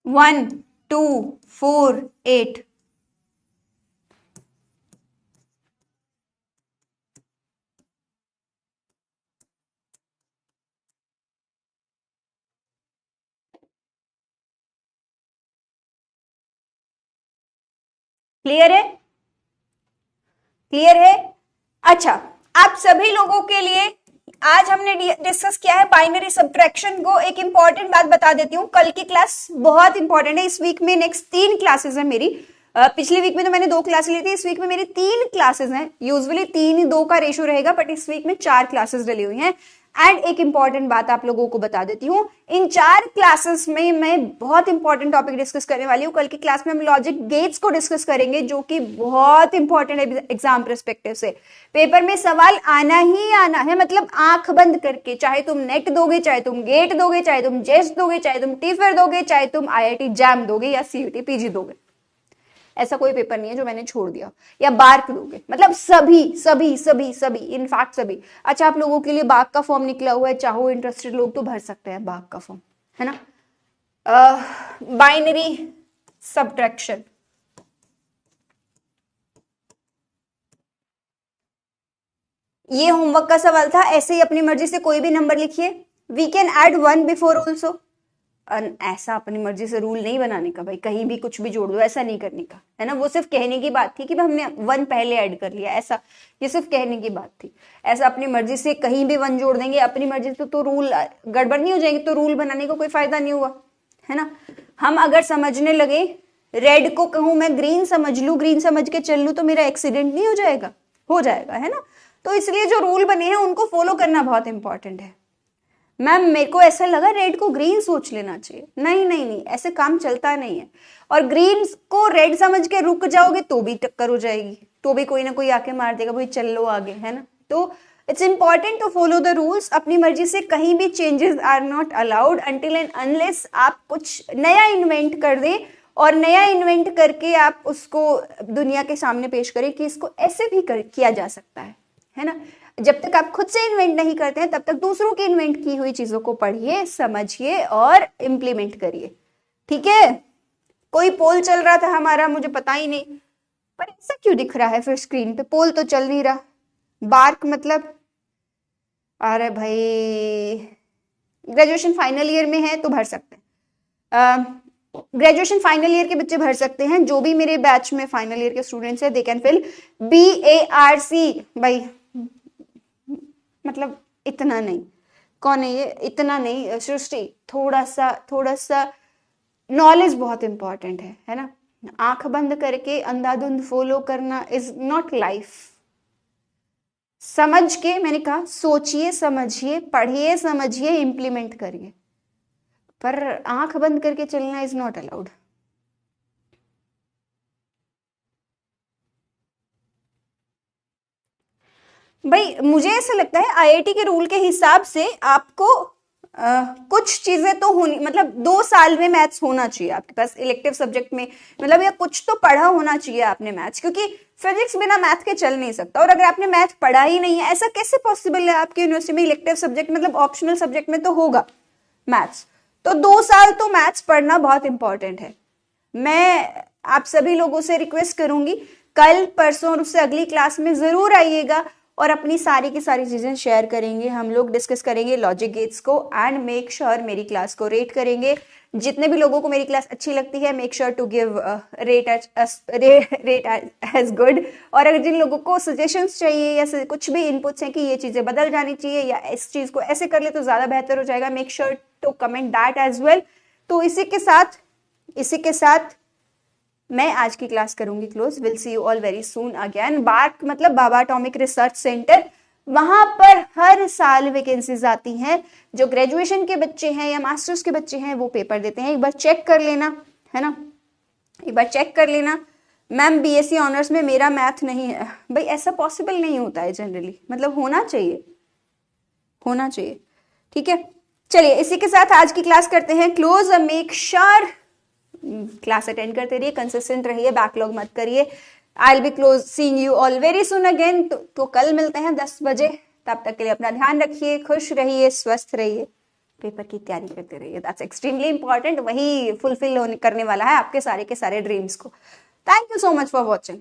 A: 1 2 4 8। क्लियर है? क्लियर है? अच्छा, आप सभी लोगों के लिए आज हमने डिस्कस किया है बाइनरी सब्ट्रैक्शन को। एक इंपॉर्टेंट बात बता देती हूँ, कल की क्लास बहुत इंपॉर्टेंट है। इस वीक में नेक्स्ट 3 क्लासेस है मेरी। पिछली वीक में तो मैंने 2 क्लास ली थी, इस वीक में मेरी 3 क्लासेस हैं। यूजुअली 3-2 का रेशियो रहेगा, बट इस वीक में 4 क्लासेस डली हुई हैं। एंड एक इंपॉर्टेंट बात आप लोगों को बता देती हूँ, इन 4 क्लासेस में मैं बहुत इंपॉर्टेंट टॉपिक डिस्कस करने वाली हूँ। कल की क्लास में हम लॉजिक गेट्स को डिस्कस करेंगे, जो कि बहुत इंपॉर्टेंट है एग्जाम परस्पेक्टिव से। पेपर में सवाल आना ही आना है, मतलब आंख बंद करके, चाहे तुम नेट दोगे, चाहे तुम गेट दोगे, चाहे तुम जेस्ट दोगे, चाहे तुम टीफर दोगे, चाहे तुम IIT जैम दोगे या CUT PG दोगे, ऐसा कोई पेपर नहीं है जो मैंने छोड़ दिया, या बार्क दोगे, मतलब सभी सभी सभी सभी, इनफैक्ट सभी। अच्छा, आप लोगों के लिए बार्क का फॉर्म निकला हुआ है, चाहो इंटरेस्टेड लोग तो भर सकते हैं बार्क का फॉर्म, है ना। बाइनरी सब्ट्रैक्शन, ये होमवर्क का सवाल था। ऐसे ही अपनी मर्जी से कोई भी नंबर लिखिए। We can add 1 before also. ऐसा अपनी मर्जी से रूल नहीं बनाने का भाई, कहीं भी कुछ भी जोड़ दो, ऐसा नहीं करने का, है ना। वो सिर्फ कहने की बात थी कि हमने 1 पहले ऐड कर लिया, ऐसा, ये सिर्फ कहने की बात थी। ऐसा अपनी मर्जी से कहीं भी 1 जोड़ देंगे अपनी मर्जी से तो रूल गड़बड़ नहीं हो जाएगी, तो रूल बनाने का कोई फायदा नहीं हुआ, है ना। हम अगर समझने लगे, रेड को कहूं मैं ग्रीन समझ लू, ग्रीन समझ के चल लू, तो मेरा एक्सीडेंट नहीं हो जाएगा? हो जाएगा, है ना। तो इसलिए जो रूल बने हैं उनको फॉलो करना बहुत इंपॉर्टेंट है। मैम मेरे को ऐसा लगा रेड को ग्रीन सोच लेना चाहिए। नहीं नहीं नहीं, ऐसे काम चलता नहीं है। और ग्रीन को रेड समझ के रुक जाओगे तो भी टक्कर हो जाएगी, तो भी कोई ना कोई आके मार देगा, भाई चल लो आगे, है ना। तो it's important to follow the rules. अपनी मर्जी से कहीं भी changes are not allowed until and unless आप कुछ नया इन्वेंट कर दें, और नया इन्वेंट करके आप उसको दुनिया के सामने पेश करें कि इसको ऐसे भी किया जा सकता है ना। जब तक आप खुद से इन्वेंट नहीं करते हैं, तब तक दूसरों की इन्वेंट की हुई चीजों को पढ़िए, समझिए और इम्प्लीमेंट करिए, ठीक है। कोई पोल चल रहा था हमारा, मुझे पता ही नहीं, पर ऐसा क्यों दिख रहा है फिर स्क्रीन पे? पोल तो चल नहीं रहा। बार्क मतलब, अरे भाई ग्रेजुएशन फाइनल ईयर में है तो भर सकते हैं। ग्रेजुएशन फाइनल ईयर के बच्चे भर सकते हैं, जो भी मेरे बैच में फाइनल ईयर के स्टूडेंट्स हैं, दे कैन फिल BARC। भाई मतलब इतना नहीं, कौन है ये, इतना नहीं सृष्टि, थोड़ा सा नॉलेज बहुत इंपॉर्टेंट है ना। आंख बंद करके अंधाधुंध फॉलो करना इज नॉट लाइफ। समझ के, मैंने कहा सोचिए, समझिए, पढ़िए, समझिए, इंप्लीमेंट करिए, पर आंख बंद करके चलना इज नॉट अलाउड। भाई मुझे ऐसा लगता है IIT के रूल के हिसाब से आपको कुछ चीजें तो होनी, मतलब 2 साल में मैथ्स होना चाहिए आपके पास इलेक्टिव सब्जेक्ट में, मतलब या कुछ तो पढ़ा होना चाहिए आपने मैथ्स, क्योंकि फिजिक्स बिना मैथ के चल नहीं सकता। और अगर आपने मैथ पढ़ा ही नहीं है, ऐसा कैसे पॉसिबल है आपकी यूनिवर्सिटी में इलेक्टिव सब्जेक्ट, मतलब ऑप्शनल सब्जेक्ट में तो होगा मैथ्स। तो 2 साल तो मैथ्स पढ़ना बहुत इंपॉर्टेंट है। मैं आप सभी लोगों से रिक्वेस्ट करूंगी, कल परसों और उससे अगली क्लास में जरूर आइएगा और अपनी सारी की सारी चीजें शेयर करेंगे, हम लोग डिस्कस करेंगे लॉजिक गेट्स को, एंड मेक श्योर मेरी क्लास को रेट करेंगे। जितने भी लोगों को मेरी क्लास अच्छी लगती है, make sure to give rate as good. और अगर जिन लोगों को सजेशंस चाहिए या कुछ भी इनपुट्स हैं कि ये चीजें बदल जानी चाहिए या इस चीज को ऐसे कर ले तो ज्यादा बेहतर हो जाएगा, make sure to comment that as well. तो इसी के साथ मैं आज की क्लास करूंगी close. Will see you all very soon again. BARC मतलब बाबा एटॉमिक रिसर्च सेंटर, वहां पर हर साल वैकेंसीज आती हैं। जो ग्रेजुएशन के बच्चे हैं या मास्टर्स के बच्चे हैं वो पेपर देते हैं, एक बार चेक कर लेना, है ना, एक बार चेक कर लेना। मैम BSc ऑनर्स में मेरा मैथ नहीं है, भाई ऐसा पॉसिबल नहीं होता है जनरली, मतलब होना चाहिए, ठीक है। चलिए इसी के साथ आज की क्लास करते हैं close. Make sure class attend करते रहिए, कंसिस्टेंट रहिए, बैकलॉग मत करिए। आई will be close seeing you all very soon again. तो कल मिलते हैं 10 बजे। तब तक के लिए अपना ध्यान रखिए, खुश रहिए, स्वस्थ रहिए, पेपर की तैयारी करते रहिए, दैट्स एक्सट्रीमली इंपॉर्टेंट। वही फुलफिल करने वाला है आपके सारे के सारे ड्रीम्स को। Thank you so much for watching.